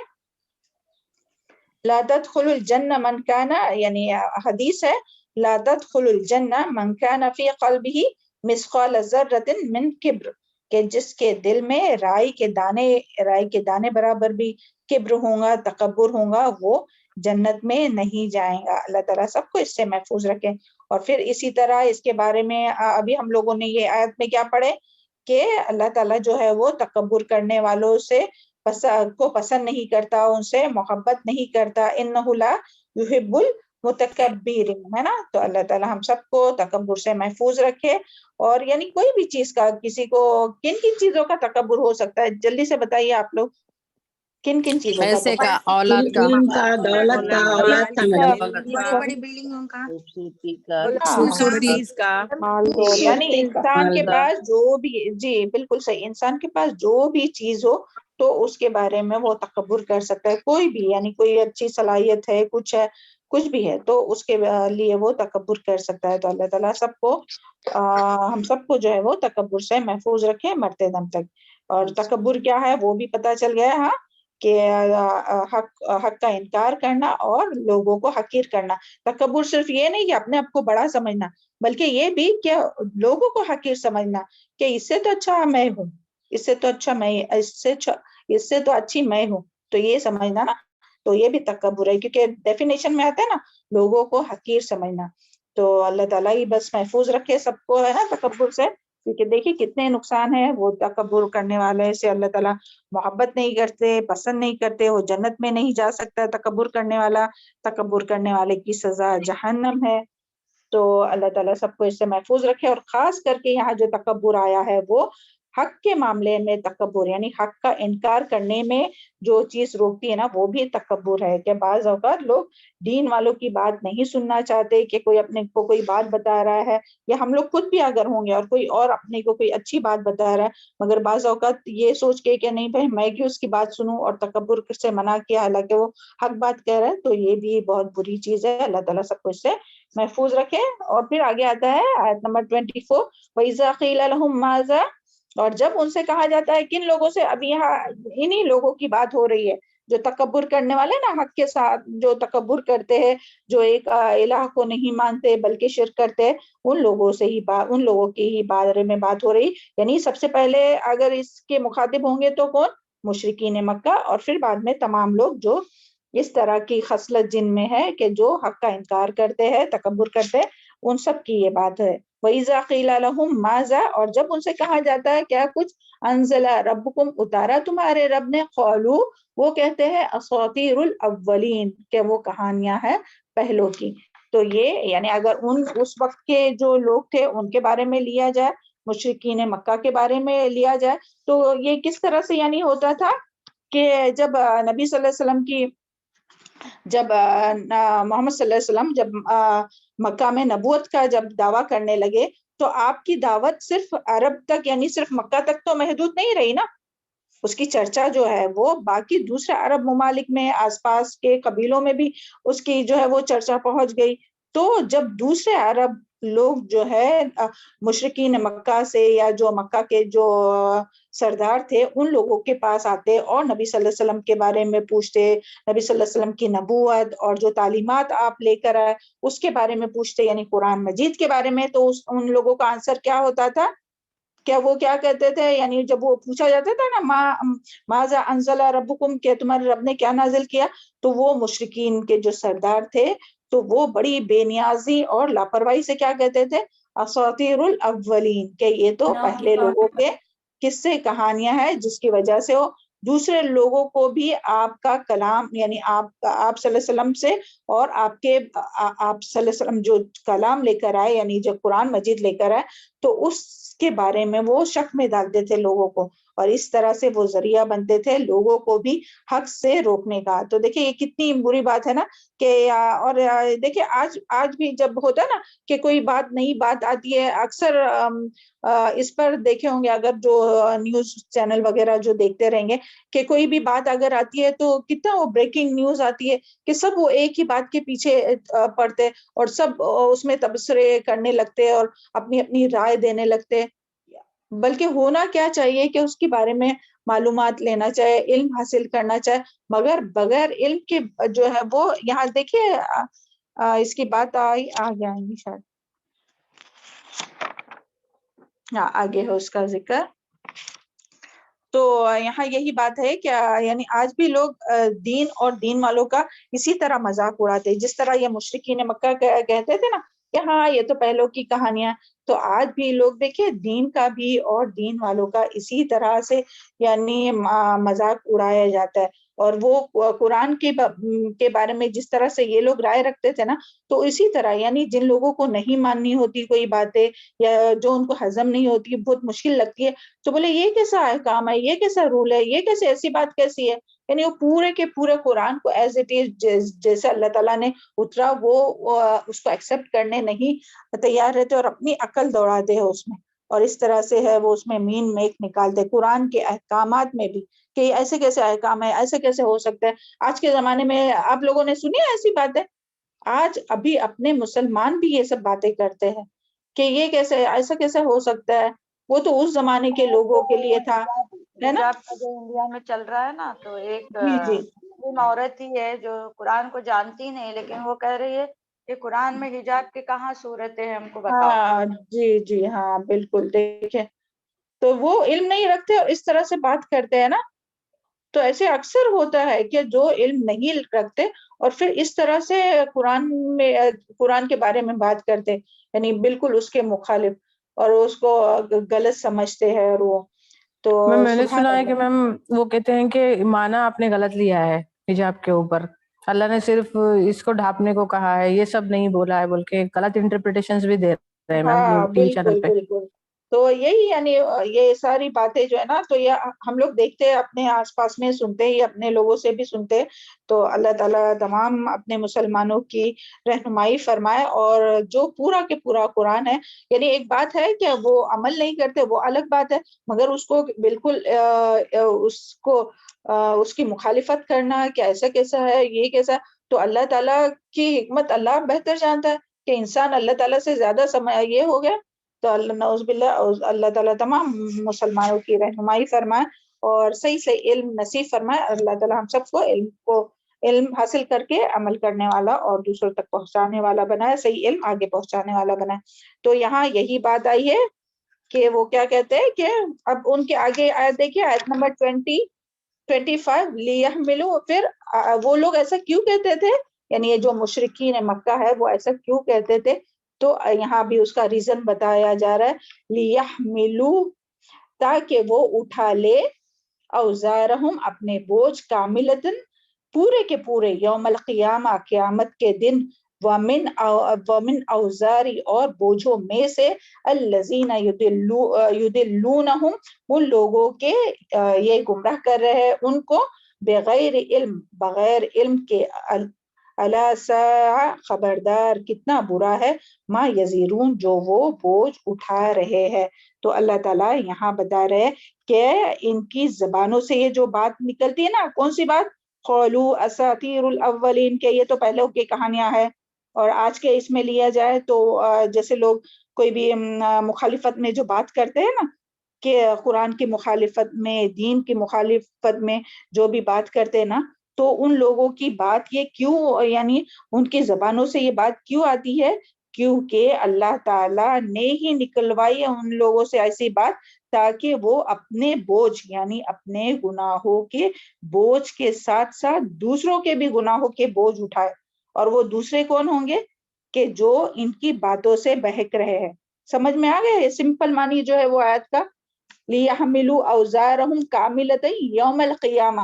لا تدخل الجنہ من کان، یعنی حدیث ہے، لا تدخل الجنہ من کان فی قلبہ مثقال ذرۃ من کبر، کہ جس کے دل میں رائی کے دانے برابر بھی کبر ہوگا، تکبر ہوگا، وہ جنت میں نہیں جائیں گا. اللہ تعالیٰ سب کو اس سے محفوظ رکھے. اور پھر اسی طرح اس کے بارے میں ابھی ہم لوگوں نے یہ آیت میں کیا پڑھے کہ اللہ تعالیٰ جو ہے وہ تکبر کرنے والوں سے کو پسند نہیں کرتا, ان سے محبت نہیں کرتا. انہ لا یحب المتکبرین, ہے نا. تو اللہ تعالیٰ ہم سب کو تکبر سے محفوظ رکھے. اور یعنی کوئی بھی چیز کا, کسی کو کن کن چیزوں کا تکبر ہو سکتا ہے, جلدی سے بتائیے آپ لوگ, کن کن چیزوں کا پیسے کا, تکبر؟ اولاد کا, علم کا, دولت کا, اولاد کا بڑی بلڈنگوں کا, خوبصورتی کا, خوبصورتی کا, یعنی انسان کے مالدار. پاس جو بھی, جی بالکل صحیح, انسان کے پاس جو بھی چیز ہو تو اس کے بارے میں وہ تکبر کر سکتا ہے. کوئی بھی, یعنی کوئی اچھی صلاحیت ہے, کچھ بھی ہے, تو اس کے لیے وہ تکبر کر سکتا ہے. تو اللہ تعالیٰ سب کو ہم سب کو جو ہے وہ تکبر سے محفوظ رکھے مرتے دم تک. اور تکبر کیا ہے وہ بھی پتہ چل گیا, ہاں, کہ حق کا انکار کرنا اور لوگوں کو حقیر کرنا. تکبر صرف یہ نہیں کہ اپنے آپ کو بڑا سمجھنا, بلکہ یہ بھی کہ لوگوں کو حقیر سمجھنا کہ اس سے تو اچھا میں ہوں, اس سے تو اچھا میں, اس سے تو اچھی میں ہوں, تو یہ سمجھنا نا, تو یہ بھی تکبر ہے, کیونکہ ڈیفینیشن میں آتا ہے نا لوگوں کو حقیر سمجھنا. تو اللہ تعالیٰ ہی بس محفوظ رکھے سب کو, ہے نا, تکبر سے. کیونکہ دیکھیے کتنے نقصان ہیں وہ تکبر کرنے والے سے. اللہ تعالیٰ محبت نہیں کرتے, پسند نہیں کرتے, وہ جنت میں نہیں جا سکتا تکبر کرنے والا. تکبر کرنے والے کی سزا جہنم ہے. تو اللہ تعالیٰ سب کو اس سے محفوظ رکھے. اور خاص کر کے یہاں جو تکبر آیا ہے وہ حق کے معاملے میں تکبر, یعنی حق کا انکار کرنے میں جو چیز روکتی ہے نا وہ بھی تکبر ہے. کہ بعض اوقات لوگ دین والوں کی بات نہیں سننا چاہتے, کہ کوئی اپنے کو کوئی بات بتا رہا ہے, یا ہم لوگ خود بھی اگر ہوں گے اور کوئی اور اپنے کو کوئی اچھی بات بتا رہا ہے, مگر بعض اوقات یہ سوچ کے کہ نہیں بھائی میں کیوں اس کی بات سنوں, اور تکبر سے منع کیا حالانکہ وہ حق بات کہہ رہا ہے, تو یہ بھی بہت بری چیز ہے. اللہ تعالیٰ سب کو اس سے محفوظ رکھے. اور پھر آگے آتا ہے آیت نمبر 24, وَإِذَا قِيلَ لَهُمْ مَاذَا, اور جب ان سے کہا جاتا ہے, کن لوگوں سے, اب یہاں انہی لوگوں کی بات ہو رہی ہے جو تکبر کرنے والے نا, حق کے ساتھ جو تکبر کرتے ہیں, جو ایک الہ کو نہیں مانتے بلکہ شرک کرتے ہیں, ان لوگوں سے ہی ان لوگوں کی ہی بارے میں بات ہو رہی. یعنی سب سے پہلے اگر اس کے مخاطب ہوں گے تو کون, مشرکین مکہ, اور پھر بعد میں تمام لوگ جو اس طرح کی خصلت جن میں ہے کہ جو حق کا انکار کرتے ہیں, تکبر کرتے ہیں, ان سب کی یہ بات ہے. وَإِذَا قِيلَ لَهُمْ مَاذَا, اور جب ان سے کہا جاتا ہے کیا کچھ, أَنزَلَ رَبُّكُمْ, اتارا تمہارے رب نے, قَالُوا, وہ کہتے ہیں اساطیر الاولین, کہ وہ کہانیاں ہیں پہلوں کی. تو یہ یعنی اگر اس وقت کے جو لوگ تھے ان کے بارے میں لیا جائے, مشرکین مکہ کے بارے میں لیا جائے, تو یہ کس طرح سے یعنی ہوتا تھا کہ جب نبی صلی اللہ علیہ وسلم کی, جب محمد صلی اللہ علیہ وسلم جب مکہ میں نبوت کا جب دعویٰ کرنے لگے, تو آپ کی دعوت صرف عرب تک, یعنی صرف مکہ تک تو محدود نہیں رہی نا, اس کی چرچا جو ہے وہ باقی دوسرے عرب ممالک میں, آس پاس کے قبیلوں میں بھی اس کی جو ہے وہ چرچا پہنچ گئی. تو جب دوسرے عرب لوگ جو ہے مشرکین مکہ سے, یا جو مکہ کے جو سردار تھے, ان لوگوں کے پاس آتے اور نبی صلی اللہ علیہ وسلم کے بارے میں پوچھتے, نبی صلی اللہ علیہ وسلم کی نبوت اور جو تعلیمات آپ لے کر آئے اس کے بارے میں پوچھتے, یعنی قرآن مجید کے بارے میں, تو ان لوگوں کا آنسر کیا ہوتا تھا, کیا وہ کیا کہتے تھے, یعنی جب وہ پوچھا جاتا تھا نا ماذا انزل ربکم, کہ تمہارے رب نے کیا نازل کیا, تو وہ مشرکین کے جو سردار تھے تو وہ بڑی بے نیازی اور لاپرواہی سے کیا کہتے تھے, اساطیر الاولین, کہ یہ تو پہلے لوگوں کے قصے کہانیاں ہیں, جس کی وجہ سے وہ دوسرے لوگوں کو بھی آپ کا کلام, یعنی آپ صلی اللہ علیہ وسلم سے, اور آپ صلی اللہ علیہ وسلم جو کلام لے کر آئے, یعنی جو قرآن مجید لے کر آئے, تو اس کے بارے میں وہ شک میں ڈالتے تھے لوگوں کو, اور اس طرح سے وہ ذریعہ بنتے تھے لوگوں کو بھی حق سے روکنے کا. تو دیکھیں یہ کتنی بری بات ہے نا, کہ اور دیکھیں آج بھی جب ہوتا ہے نا کہ کوئی بات نئی بات آتی ہے, اکثر اس پر دیکھے ہوں گے اگر جو نیوز چینل وغیرہ جو دیکھتے رہیں گے, کہ کوئی بھی بات اگر آتی ہے تو کتنا وہ بریکنگ نیوز آتی ہے کہ سب وہ ایک ہی بات کے پیچھے پڑتے, اور سب اس میں تبصرے کرنے لگتے اور اپنی اپنی رائے دینے لگتے. بلکہ ہونا کیا چاہیے کہ اس کے بارے میں معلومات لینا چاہے, علم حاصل کرنا چاہے, مگر بغیر علم کے جو ہے وہ, یہاں دیکھیے اس کی بات آگے آئیں گی شاید, آگے ہے اس کا ذکر. تو یہاں یہی بات ہے کہ یعنی آج بھی لوگ دین اور دین والوں کا اسی طرح مذاق اڑاتے ہیں، جس طرح یہ مشرکین مکہ کہتے تھے نا کہ ہاں یہ تو پہلوں کی کہانیاں، تو آج بھی لوگ دیکھیں دین کا بھی اور دین والوں کا اسی طرح سے یعنی مذاق اڑایا جاتا ہے. اور وہ قرآن کے بارے میں جس طرح سے یہ لوگ رائے رکھتے تھے نا، تو اسی طرح یعنی جن لوگوں کو نہیں ماننی ہوتی کوئی باتیں یا جو ان کو ہضم نہیں ہوتی، بہت مشکل لگتی ہے، تو بولے یہ کیسا احکام ہے، یہ کیسا رول ہے، یہ کیسے ایسی بات کیسی ہے. یعنی وہ پورے کے پورے قرآن کو ایز اٹ از جیسے اللہ تعالیٰ نے اترا وہ اس کو ایکسیپٹ کرنے نہیں تیار رہتے اور اپنی عقل دوڑاتے ہیں اس میں، اور اس طرح سے ہے وہ اس میں مین میک نکالتے قرآن کے احکامات میں بھی کہ ایسے کیسے احکام ہے، ایسے کیسے ہو سکتا ہے. آج کے زمانے میں آپ لوگوں نے سنی ہے ایسی باتیں؟ آج ابھی اپنے مسلمان بھی یہ سب باتیں کرتے ہیں کہ یہ کیسے ایسا کیسے ہو سکتا ہے. وہ تو اس زمانے کے لوگوں کے لیے تھا، ہے نا. حجاب کا جو انڈیا میں چل رہا ہے نا، تو ایک جی جی مسلم عورت ہی ہے جو قرآن کو جانتی نہیں، لیکن وہ کہہ رہی ہے کہ قرآن میں حجاب کی کہاں صورت ہے، ہم کو بتاؤ. ہاں جی جی ہاں بالکل. دیکھیں تو وہ علم نہیں رکھتے اور اس طرح سے بات کرتے ہیں نا. تو ایسے اکثر ہوتا ہے کہ جو علم نہیں رکھتے اور پھر اس طرح سے قرآن کے بارے میں بات کرتے، یعنی بالکل اس کے مخالف، اور اس کو غلط سمجھتے ہیں. اور وہ تو میم میں نے سبحان سنا ہے کہ اللہ. میم وہ کہتے ہیں کہ مانا آپ نے غلط لیا ہے حجاب کے اوپر، اللہ نے صرف اس کو ڈھانپنے کو کہا ہے، یہ سب نہیں بولا ہے بول کے غلط انٹرپریٹیشنز بھی دے رہے ہیں میم وہ ہاں ٹی وی چینل بالکل پہ. بالکل. تو یہی یعنی یہ ساری باتیں جو ہے نا، تو یہ ہم لوگ دیکھتے ہیں اپنے آس پاس میں، سنتے ہی اپنے لوگوں سے بھی سنتے. تو اللہ تعالیٰ تمام اپنے مسلمانوں کی رہنمائی فرمائے، اور جو پورا کے پورا قرآن ہے، یعنی ایک بات ہے کہ وہ عمل نہیں کرتے وہ الگ بات ہے، مگر اس کو بالکل اس کی مخالفت کرنا کہ ایسا کیسا ہے، یہ کیسا. تو اللہ تعالیٰ کی حکمت اللہ بہتر جانتا ہے کہ انسان اللہ تعالیٰ سے زیادہ یہ ہو گیا. تو اللہ نعوذ باللہ، اللہ تعالیٰ تمام مسلمانوں کی رہنمائی فرمائے اور صحیح سے علم نصیب فرمائے. اللہ تعالیٰ ہم سب کو علم حاصل کر کے عمل کرنے والا اور دوسروں تک پہنچانے والا بنائے، صحیح علم آگے پہنچانے والا بنائے. تو یہاں یہی بات آئی ہے کہ وہ کیا کہتے ہیں کہ اب ان کے آگے آیت دیکھیے، آیت نمبر 25 لیحملوا. پھر وہ لوگ ایسا کیوں کہتے تھے، یعنی یہ جو مشرکین مکہ ہے وہ ایسا کیوں کہتے تھے، تو یہاں بھی اس کا ریزن بتایا جا رہا ہے. لیحملوا، تاکہ وہ اٹھا لے، اوزارہم، اپنے بوجھ، کاملتن، پورے کے پورے، یوم القیامہ، قیامت کے دن، ومن اوزاری، اور بوجھوں میں سے، الذین یضلونہم، ان لوگوں کے یہ گمراہ کر رہے ہیں ان کو، بغیر علم، بغیر علم کے. الا ساء، خبردار کتنا برا ہے، ما یزرون، جو وہ بوجھ اٹھا رہے ہیں. تو اللہ تعالیٰ یہاں بتا رہے ہیں کہ ان کی زبانوں سے یہ جو بات نکلتی ہے نا، کون سی بات، قولوا اساطیر الاولین، کہ یہ تو پہلوں کی کہانیاں ہیں. اور آج کے اس میں لیا جائے تو جیسے لوگ کوئی بھی مخالفت میں جو بات کرتے ہیں نا، کہ قرآن کی مخالفت میں، دین کی مخالفت میں جو بھی بات کرتے ہیں نا، تو ان لوگوں کی بات یہ کیوں، یعنی ان کی زبانوں سے یہ بات کیوں آتی ہے، کیونکہ اللہ تعالیٰ نے ہی نکلوائی ہے ان لوگوں سے ایسی بات، تاکہ وہ اپنے بوجھ، یعنی اپنے گناہوں کے بوجھ کے ساتھ ساتھ دوسروں کے بھی گناہوں کے بوجھ اٹھائے. اور وہ دوسرے کون ہوں گے، کہ جو ان کی باتوں سے بہک رہے ہیں. سمجھ میں آ گئے سمپل معنی جو ہے وہ آیت کا، لیحملوا اوزارہم کاملۃ یوم القیامہ.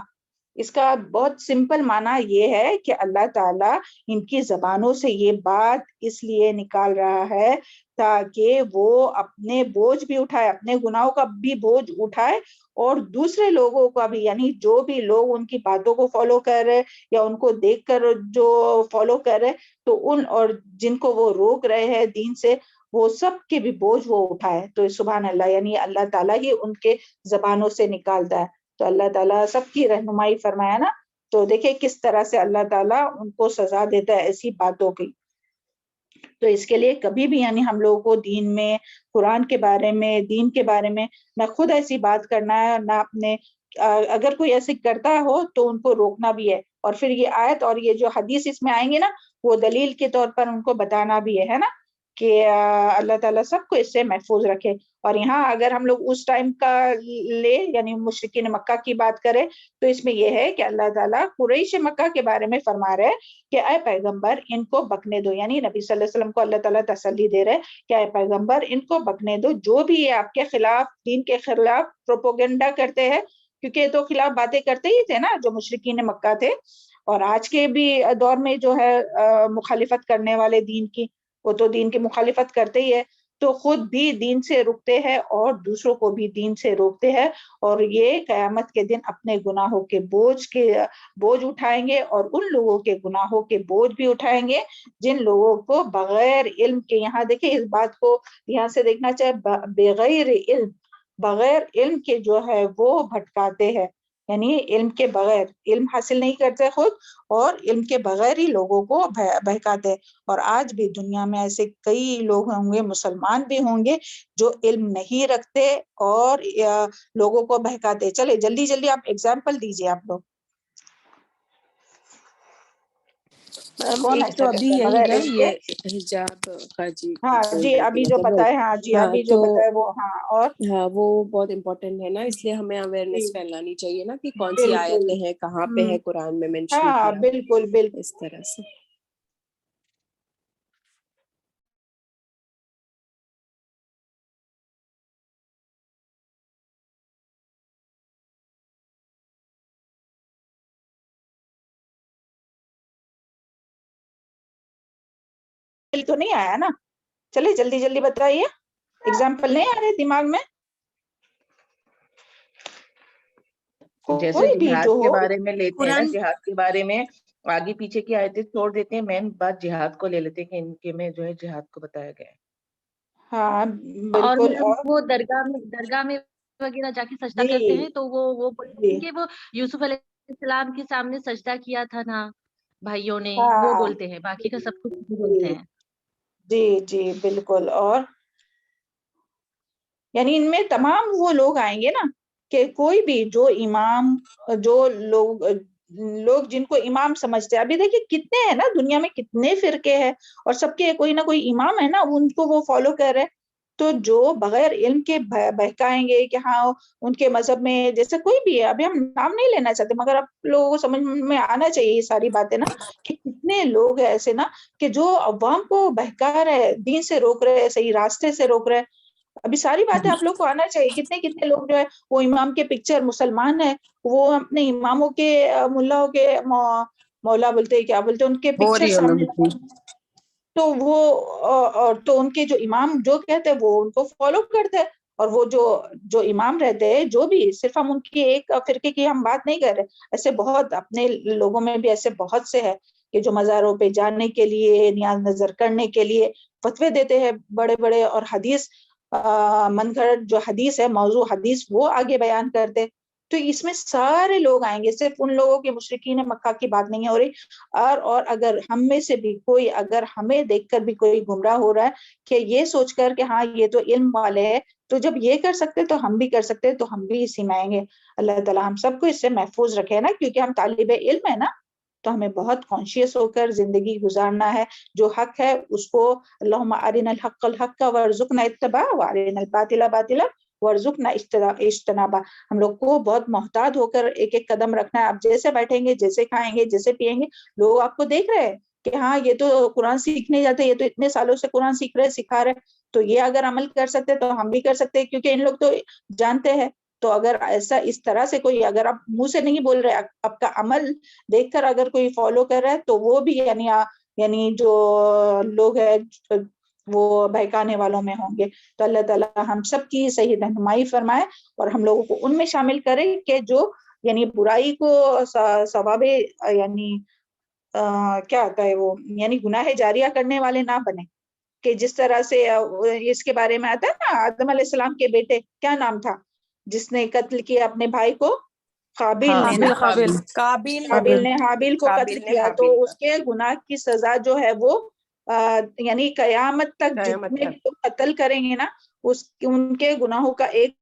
اس کا بہت سمپل معنی یہ ہے کہ اللہ تعالیٰ ان کی زبانوں سے یہ بات اس لیے نکال رہا ہے تاکہ وہ اپنے بوجھ بھی اٹھائے، اپنے گناہوں کا بھی بوجھ اٹھائے، اور دوسرے لوگوں کا بھی، یعنی جو بھی لوگ ان کی باتوں کو فالو کر رہے یا ان کو دیکھ کر جو فالو کر رہے، تو ان اور جن کو وہ روک رہے ہیں دین سے، وہ سب کے بھی بوجھ وہ اٹھائے. تو سبحان اللہ، یعنی اللہ تعالیٰ ہی ان کے زبانوں سے نکالتا ہے. تو اللہ تعالیٰ سب کی رہنمائی فرمایا نا. تو دیکھیں کس طرح سے اللہ تعالیٰ ان کو سزا دیتا ہے ایسی باتوں کی. تو اس کے لیے کبھی بھی یعنی ہم لوگوں کو دین میں، قرآن کے بارے میں، دین کے بارے میں نہ خود ایسی بات کرنا ہے، نہ اپنے اگر کوئی ایسے کرتا ہو تو ان کو روکنا بھی ہے. اور پھر یہ آیت اور یہ جو حدیث اس میں آئیں گے نا، وہ دلیل کے طور پر ان کو بتانا بھی ہے نا. کہ اللہ تعالیٰ سب کو اس سے محفوظ رکھے. اور یہاں اگر ہم لوگ اس ٹائم کا لے یعنی مشرکین مکہ کی بات کریں تو اس میں یہ ہے کہ اللہ تعالیٰ قریش مکہ کے بارے میں فرما رہے کہ اے پیغمبر ان کو بکنے دو, یعنی نبی صلی اللہ علیہ وسلم کو اللہ تعالیٰ تسلی دے رہے کہ اے پیغمبر ان کو بکنے دو, جو بھی یہ آپ کے خلاف دین کے خلاف پروپوگنڈا کرتے ہیں, کیونکہ یہ تو خلاف باتیں کرتے ہی تھے نا جو مشرکین مکہ تھے, اور آج کے بھی دور میں جو ہے مخالفت کرنے والے دین کی, وہ تو دین کی مخالفت کرتے ہی ہے, تو خود بھی دین سے رکتے ہیں اور دوسروں کو بھی دین سے روکتے ہیں, اور یہ قیامت کے دن اپنے گناہوں کے بوجھ اٹھائیں گے, اور ان لوگوں کے گناہوں کے بوجھ بھی اٹھائیں گے جن لوگوں کو بغیر علم کے, یہاں دیکھیں اس بات کو یہاں سے دیکھنا چاہے, بغیر علم کے جو ہے وہ بھٹکاتے ہیں, یعنی علم کے بغیر, علم حاصل نہیں کرتے خود, اور علم کے بغیر ہی لوگوں کو بہکاتے. اور آج بھی دنیا میں ایسے کئی لوگ ہوں گے, مسلمان بھی ہوں گے, جو علم نہیں رکھتے اور لوگوں کو بہکاتے. چلے جلدی جلدی آپ ایگزامپل دیجئے آپ لوگ. کون ایک تو ایسا ابھی کرتا ہے یہی بغیر نا علم کے؟ یہ حجاب کا جی ہاں بول جی رہی تھی ابھی جو مطلب وہ, بتائے, ہاں جی ہاں ابھی جو تو بتائے وہ, ہاں اور ہاں وہ بہت امپورٹنٹ ہے نا, اس لیے ہمیں جی اویئرنیس پھیلانی چاہیے نا کہ کون سی بالکل, آیتیں ہیں, کہاں پہ ہے قرآن میں مینشن ہاں کیا, بالکل بالکل. اس طرح سے. تو نہیں آیا نا, چلے جلدی جلدی بتائیے, ایگزامپل نہیں آ رہے دماغ میں جیسے کوئی بھی جہاد جو کے ہو. بارے میں لیتے ہیں نا, قرآن جہاد کے بارے میں آگے پیچھے کی آیتیں چھوڑ دیتے ہیں, مین بات جہاد کو لے لیتے ہیں کہ ان کے میں جو ہے جہاد کو بتایا گیا ہے. ہاں اور بالکل. میم اور وہ درگاہ میں وغیرہ جا کے سجدہ جی کرتے ہیں تو وہ بولتے جی ہیں کہ وہ یوسف علیہ السلام کے سامنے سجدہ کیا تھا نا بھائیوں نے, وہ ہاں بولتے ہیں, باقی کا سب کچھ نہیں بولتے جی ہیں. جی جی بالکل. اور یعنی ان میں تمام وہ لوگ آئیں گے نا کہ کوئی بھی جو امام, جو لوگ جن کو امام سمجھتے ہیں, ابھی دیکھیں کتنے ہیں نا دنیا میں, کتنے فرقے ہیں, اور سب کے کوئی نہ کوئی امام ہے نا, ان کو وہ فالو کر رہے. تو جو بغیر علم کے بہکائیں گے کہ ہاں ان کے مذہب میں, جیسے کوئی بھی ہے, ابھی ہم نام نہیں لینا چاہتے مگر آپ لوگوں کو سمجھ میں آنا چاہیے یہ ساری باتیں نا, کہ کتنے لوگ ہیں ایسے نا کہ جو عوام کو بہکا رہے, دین سے روک رہے, صحیح راستے سے روک رہے. ابھی ساری باتیں آپ لوگ کو آنا چاہیے. کتنے کتنے لوگ جو ہے وہ امام کے پکچر, مسلمان ہے وہ اپنے اماموں کے, ملاؤں کے, مولا بولتے کیا بولتے, ان کے پکچر سامنے, تو وہ تو ان کے جو امام جو کہتے ہیں وہ ان کو فالو کرتے ہیں. اور وہ جو امام رہتے ہیں, جو بھی, صرف ہم ان کی ایک فرقے کی ہم بات نہیں کر رہے, ایسے بہت اپنے لوگوں میں بھی ایسے بہت سے ہیں کہ جو مزاروں پہ جانے کے لیے, نیاز نظر کرنے کے لیے فتوے دیتے ہیں بڑے بڑے, اور حدیث من گھڑت جو حدیث ہے, موضوع حدیث, وہ آگے بیان کرتے. تو اس میں سارے لوگ آئیں گے, صرف ان لوگوں کے مشرکین مکہ کی بات نہیں ہو رہی. اور اگر ہم میں سے بھی کوئی, اگر ہمیں دیکھ کر بھی کوئی گمراہ ہو رہا ہے کہ یہ سوچ کر کہ ہاں یہ تو علم والے ہیں, تو جب یہ کر سکتے تو ہم بھی کر سکتے, تو ہم بھی اسی میں آئیں گے. اللہ تعالیٰ ہم سب کو اس سے محفوظ رکھے نا, کیونکہ ہم طالب علم ہے نا, تو ہمیں بہت کانشیس ہو کر زندگی گزارنا ہے. جو حق ہے اس کو, اللہم ارنا الحق الحق وارزقنا اتباعہ وارنا الباطل باطلا وارزقنا اجتنابہ. ہم لوگ کو بہت محتاط ہو کر ایک ایک قدم رکھنا ہے. آپ جیسے بیٹھیں گے, جیسے کھائیں گے, جیسے پیئیں گے, لوگ آپ کو دیکھ رہے ہیں کہ ہاں یہ تو قرآن سیکھنے جاتے, یہ تو اتنے سالوں سے قرآن سیکھ رہے, سکھا رہے, تو یہ اگر عمل کر سکتے تو ہم بھی کر سکتے, کیونکہ ان لوگ تو جانتے ہیں. تو اگر ایسا اس طرح سے کوئی, اگر آپ منہ سے نہیں بول رہے, آپ کا عمل دیکھ کر اگر کوئی فالو کر رہا ہے, تو وہ بھی یعنی جو لوگ ہیں وہ بہکانے والوں میں ہوں گے. تو اللہ تعالیٰ ہم سب کی صحیح رہنمائی فرمائے, اور ہم لوگوں کو ان میں شامل کرے کہ جو یعنی برائی کو ثواب, یعنی کیا ہوتا ہے وہ, یعنی گناہ جاریہ کرنے والے نہ بنے. کہ جس طرح سے اس کے بارے میں آتا ہے نا, آدم علیہ السلام کے بیٹے, کیا نام تھا جس نے قتل کیا اپنے بھائی کو, قابیل نے نا, قابل قابیل نے حابیل کو قتل قابل نے کیا. تو حابل اس کے گناہ کی سزا جو ہے وہ یعنی قیامت تک قیامت جتنے تک. بھی لوگ قتل کریں گے نا, ان کے گناہوں کا ایک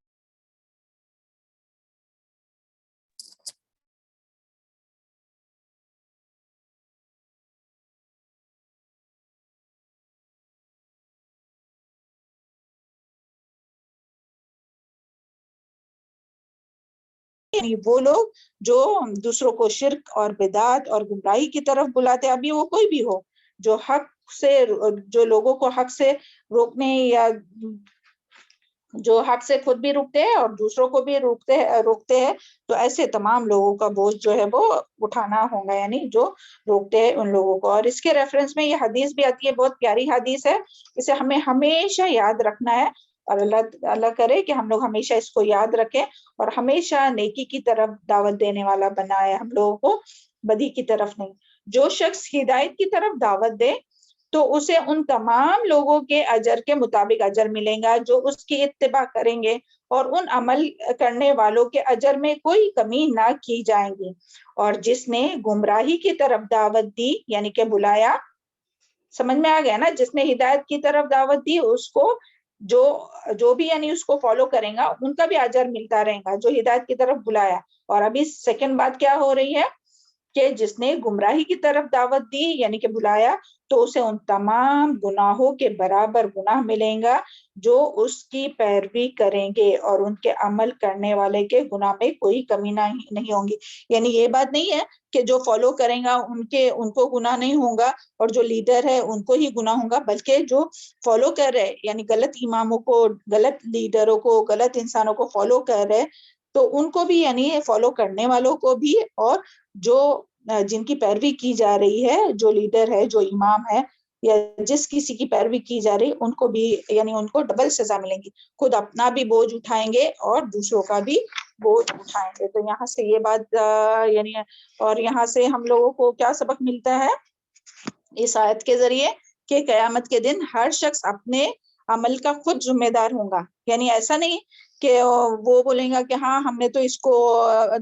یعنی وہ لوگ جو دوسروں کو شرک اور بدعت اور گمراہی کی طرف بلاتے، ابھی وہ کوئی بھی ہو جو حق سے، جو لوگوں کو حق سے روکنے یا جو حق سے خود بھی روکتے ہیں اور دوسروں کو بھی روکتے ہیں، تو ایسے تمام لوگوں کا بوجھ جو ہے وہ اٹھانا ہوگا، یعنی جو روکتے ہیں ان لوگوں کو۔ اور اس کے ریفرنس میں یہ حدیث بھی آتی ہے، بہت پیاری حدیث ہے، اسے ہمیں ہمیشہ یاد رکھنا ہے، اور اللہ کرے کہ ہم لوگ ہمیشہ اس کو یاد رکھیں اور ہمیشہ نیکی کی طرف دعوت دینے والا بنائے ہم لوگوں کو، بدی کی طرف نہیں۔ جو شخص ہدایت کی طرف دعوت دے تو اسے ان تمام لوگوں کے اجر کے مطابق اجر ملیں گا جو اس کی اتباع کریں گے، اور ان عمل کرنے والوں کے اجر میں کوئی کمی نہ کی جائیں گی۔ اور جس نے گمراہی کی طرف دعوت دی یعنی کہ بلایا، سمجھ میں آ گیا نا، جس نے ہدایت کی طرف دعوت دی اس کو جو بھی یعنی اس کو فالو کریں گا ان کا بھی اجر ملتا رہے گا جو ہدایت کی طرف بلایا۔ اور ابھی سیکنڈ بات کیا ہو رہی ہے کہ جس نے گمراہی کی طرف دعوت دی یعنی کہ بلایا تو اسے ان تمام گناہوں کے برابر گناہ ملیں گا جو اس کی پیروی کریں گے، اور ان کے عمل کرنے والے کے گناہ میں کوئی کمی نہیں ہوں گی۔ یعنی یہ بات نہیں ہے کہ جو فالو کریں گا ان کو گناہ نہیں ہوگا اور جو لیڈر ہے ان کو ہی گناہ ہوگا، بلکہ جو فالو کر رہے یعنی غلط اماموں کو، غلط لیڈروں کو، غلط انسانوں کو فالو کر رہے تو ان کو بھی یعنی فالو کرنے والوں کو بھی، اور جو جن کی پیروی کی جا رہی ہے، جو لیڈر ہے، جو امام ہے یا جس کسی کی پیروی کی جا رہی ان کو بھی یعنی ان کو ڈبل سزا ملیں گی، خود اپنا بھی بوجھ اٹھائیں گے اور دوسروں کا بھی بوجھ اٹھائیں گے۔ تو یہاں سے یہ بات یعنی، اور یہاں سے ہم لوگوں کو کیا سبق ملتا ہے اس آیت کے ذریعے کہ قیامت کے دن ہر شخص اپنے عمل کا خود ذمہ دار ہوگا، یعنی ایسا نہیں کہ وہ بولیں گا کہ ہاں ہم نے تو اس کو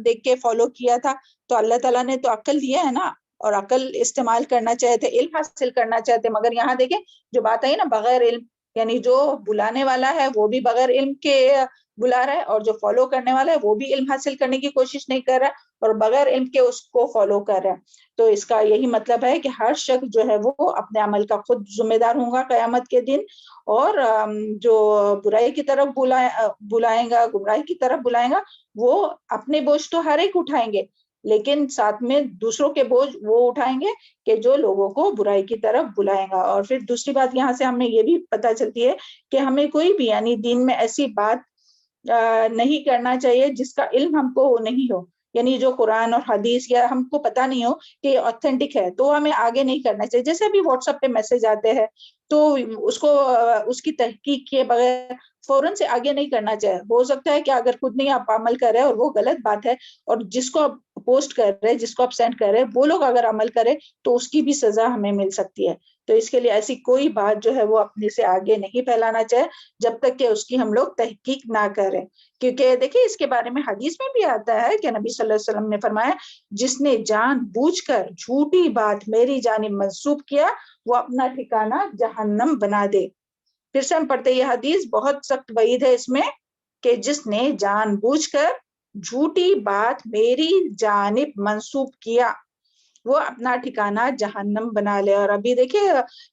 دیکھ کے فالو کیا تھا، تو اللہ تعالیٰ نے تو عقل دیا ہے نا، اور عقل استعمال کرنا چاہتے، علم حاصل کرنا چاہتے، مگر یہاں دیکھیں جو بات آئی نا بغیر علم، یعنی جو بلانے والا ہے وہ بھی بغیر علم کے بلا رہا ہے، اور جو فالو کرنے والا ہے وہ بھی علم حاصل کرنے کی کوشش نہیں کر رہا اور بغیر علم کے اس کو فالو کر رہا ہے۔ تو اس کا یہی مطلب ہے کہ ہر شخص جو ہے وہ اپنے عمل کا خود ذمہ دار ہوگا قیامت کے دن، اور جو برائی کی طرف بلائیں گا، گمراہی کی طرف بلائیں گا، وہ اپنے بوجھ تو ہر ایک اٹھائیں گے، لیکن ساتھ میں دوسروں کے بوجھ وہ اٹھائیں گے کہ جو لوگوں کو برائی کی طرف بلائیں گا۔ اور پھر دوسری بات یہاں سے ہمیں یہ بھی پتہ چلتی ہے کہ ہمیں کوئی بھی یعنی دین میں ایسی بات نہیں کرنا چاہیے جس کا علم ہم کو نہیں ہو، یعنی جو قرآن اور حدیث یا ہم کو پتہ نہیں ہو کہ یہ آتھینٹک ہے تو ہمیں آگے نہیں کرنا چاہیے۔ جیسے ابھی واٹس ایپ پہ میسج آتے ہیں تو اس کو اس کی تحقیق کیے بغیر فوراً سے آگے نہیں کرنا چاہیے۔ ہو سکتا ہے کہ اگر خود نہیں آپ عمل کر رہے اور وہ غلط بات ہے، اور جس کو آپ پوسٹ کر رہے، جس کو آپ سینڈ کر رہے وہ لوگ اگر عمل کرے تو اس کی بھی سزا ہمیں مل سکتی ہے۔ تو اس کے لیے ایسی کوئی بات جو ہے وہ اپنے سے آگے نہیں پھیلانا چاہے جب تک کہ اس کی ہم لوگ تحقیق نہ کریں، کیونکہ دیکھیں اس کے بارے میں حدیث میں بھی آتا ہے کہ نبی صلی اللہ علیہ وسلم نے فرمایا جس نے جان بوجھ کر جھوٹی بات میری جانب منسوب کیا وہ اپنا ٹھکانہ جہنم بنا دے۔ پھر سے ہم پڑھتے یہ حدیث، بہت سخت وعید ہے اس میں کہ جس نے جان بوجھ کر جھوٹی بات میری جانب منسوب کیا وہ اپنا ٹھکانہ جہنم بنا لے۔ اور ابھی دیکھیں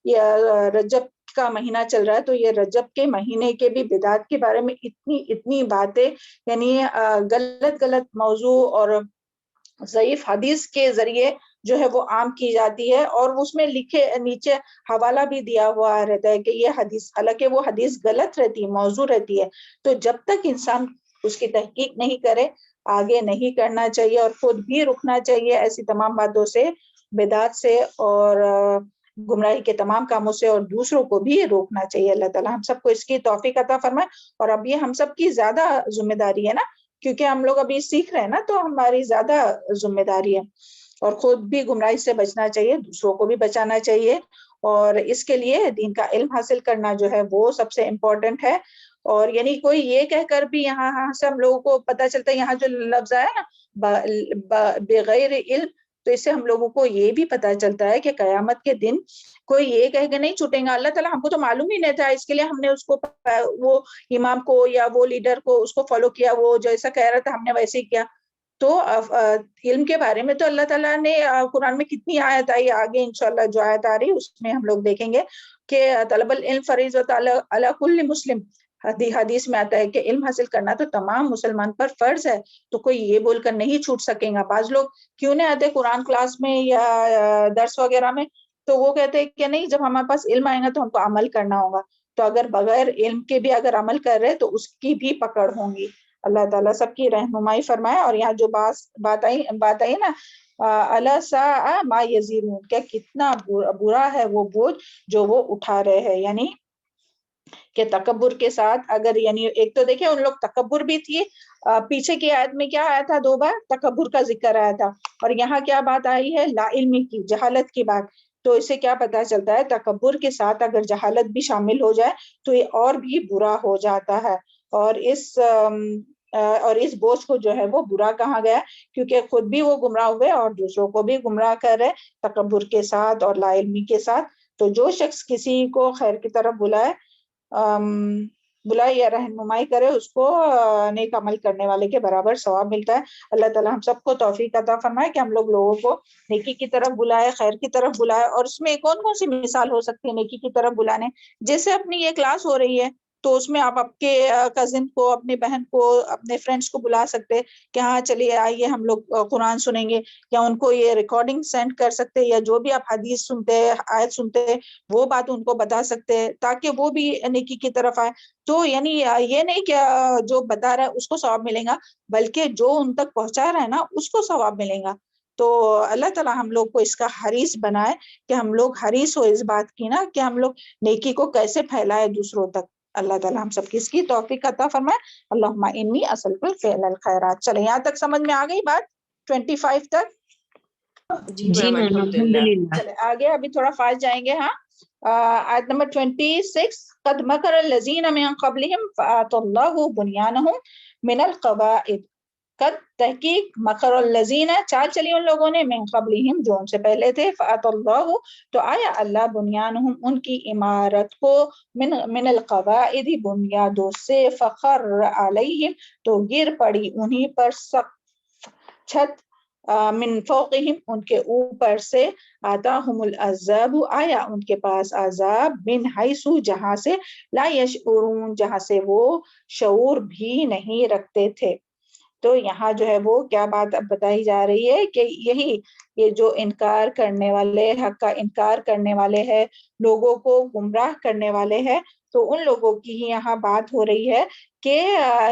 یہ رجب کا مہینہ چل رہا ہے تو یہ رجب کے مہینے کے بھی بدعت کے بارے میں اتنی باتیں یعنی غلط موضوع اور ضعیف حدیث کے ذریعے جو ہے وہ عام کی جاتی ہے، اور اس میں لکھے نیچے حوالہ بھی دیا ہوا رہتا ہے کہ یہ حدیث، حالانکہ وہ حدیث غلط رہتی ہے، موضوع رہتی ہے۔ تو جب تک انسان اس کی تحقیق نہیں کرے آگے نہیں کرنا چاہیے، اور خود بھی رکنا چاہیے ایسی تمام باتوں سے، بدعت سے اور گمراہی کے تمام کاموں سے، اور دوسروں کو بھی روکنا چاہیے۔ اللہ تعالیٰ ہم سب کو اس کی توفیق عطا فرمائے۔ اور اب یہ ہم سب کی زیادہ ذمہ داری ہے نا، کیونکہ ہم لوگ ابھی سیکھ رہے ہیں نا، تو ہماری زیادہ ذمہ داری ہے، اور خود بھی گمراہی سے بچنا چاہیے، دوسروں کو بھی بچانا چاہیے، اور اس کے لیے دین کا علم حاصل کرنا جو ہے وہ سب سے امپورٹنٹ ہے۔ اور یعنی کوئی یہ کہہ کر بھی یہاں سے ہم لوگوں کو پتہ چلتا ہے، یہاں جو لفظ آیا نا بغیر علم، تو اس سے ہم لوگوں کو یہ بھی پتہ چلتا ہے کہ قیامت کے دن کوئی یہ کہہ کے نہیں چھوٹیں گا، اللہ تعالیٰ ہم کو تو معلوم ہی نہیں تھا، اس کے لیے ہم نے اس کو وہ امام کو یا وہ لیڈر کو اس کو فالو کیا، وہ جیسا کہہ رہا تھا ہم نے ویسے ہی کیا۔ تو علم کے بارے میں تو اللہ تعالیٰ نے قرآن میں کتنی آیت آئی، آگے انشاءاللہ جو آیت آ رہی اس میں ہم لوگ دیکھیں گے کہ طلب العلم فریضۃ علی کل مسلم، حدیث میں آتا ہے کہ علم حاصل کرنا تو تمام مسلمان پر فرض ہے، تو کوئی یہ بول کر نہیں چھوٹ سکے گا۔ بعض لوگ کیوں نہیں آتے قرآن کلاس میں یا درس وغیرہ میں، تو وہ کہتے ہیں کہ نہیں، جب ہمارے پاس علم آئے گا تو ہم کو عمل کرنا ہوگا، تو اگر بغیر علم کے بھی اگر عمل کر رہے تو اس کی بھی پکڑ ہوں گی۔ اللہ تعالیٰ سب کی رہنمائی فرمائے۔ اور یہاں جو بات آئی نا، اللہ ساء ما یزرون، کہ کتنا برا ہے وہ بوجھ جو وہ اٹھا رہے ہیں، یعنی کہ تکبر کے ساتھ اگر، یعنی ایک تو دیکھیں ان لوگ تکبر بھی تھی، پیچھے کی آیت میں کیا آیا تھا، 2 بار تکبر کا ذکر آیا تھا، اور یہاں کیا بات آئی ہے، لا علمی کی، جہالت کی بات۔ تو اس سے کیا پتا چلتا ہے، تکبر کے ساتھ اگر جہالت بھی شامل ہو جائے تو یہ اور بھی برا ہو جاتا ہے۔ اور اس بوجھ کو جو ہے وہ برا کہا گیا، کیونکہ خود بھی وہ گمراہ ہوئے اور دوسروں کو بھی گمراہ کر رہے تکبر کے ساتھ اور لا علمی کے ساتھ۔ تو جو شخص کسی کو خیر کی طرف بلائے یا رہنمائی کرے، اس کو نیک عمل کرنے والے کے برابر ثواب ملتا ہے۔ اللہ تعالی ہم سب کو توفیق عطا فرمائے کہ ہم لوگوں کو نیکی کی طرف بلائے، خیر کی طرف بلائے۔ اور اس میں کون کون سی مثال ہو سکتی ہے نیکی کی طرف بلانے، جیسے اپنی یہ کلاس ہو رہی ہے تو اس میں آپ کے کزن کو، اپنی بہن کو، اپنے فرینڈس کو بلا سکتے کہ ہاں چلیے آئیے ہم لوگ قرآن سنیں گے، یا ان کو یہ ریکارڈنگ سینڈ کر سکتے، یا جو بھی آپ حدیث سنتے، آیت سنتے، وہ بات ان کو بتا سکتے تاکہ وہ بھی نیکی کی طرف آئے۔ تو یعنی یہ نہیں کہ جو بتا رہا ہے اس کو ثواب ملے گا، بلکہ جو ان تک پہنچا رہا ہے نا اس کو ثواب ملے گا۔ تو اللہ تعالیٰ ہم لوگ کو اس کا حریص بنائے کہ ہم لوگ حریص ہو اس بات کی نا کہ ہم لوگ نیکی کو کیسے پھیلائے دوسروں تک۔ اللہ تعالیٰ ہم سب کی اس کی توفیق عطا فرمائے۔ اللہم انی اسألک الفعل الخیرات۔ چلیں یہاں تک سمجھ میں آ گئی بات 25 تک؟ جی میم الحمدللہ۔ چلے آگے ابھی تھوڑا فاسٹ جائیں گے۔ ہاں آیت نمبر 26، قد مکر الذین من قبلہم فآتوا اللہ بنیانہم من القواعد۔ قد تحقیق، مکر الذین چال چلی ان لوگوں نے، من قبلہم جو ان سے پہلے تھے، فآتوا اللہ تو آیا اللہ بنیانہم ان کی عمارت کو، من القواعد بنیادوں سے، فخر علیہم تو گر پڑی انہی پر سقف چھت، من فوقہم ان کے اوپر سے، آتاہم العذاب آیا ان کے پاس عذاب، من حیث جہاں سے، لا یشعرون جہاں سے وہ شعور بھی نہیں رکھتے تھے۔ تو یہاں جو ہے وہ کیا بات اب بتائی جا رہی ہے کہ یہ جو انکار کرنے والے، حق کا انکار کرنے والے ہیں، لوگوں کو گمراہ کرنے والے ہیں، تو ان لوگوں کی ہی یہاں بات ہو رہی ہے کہ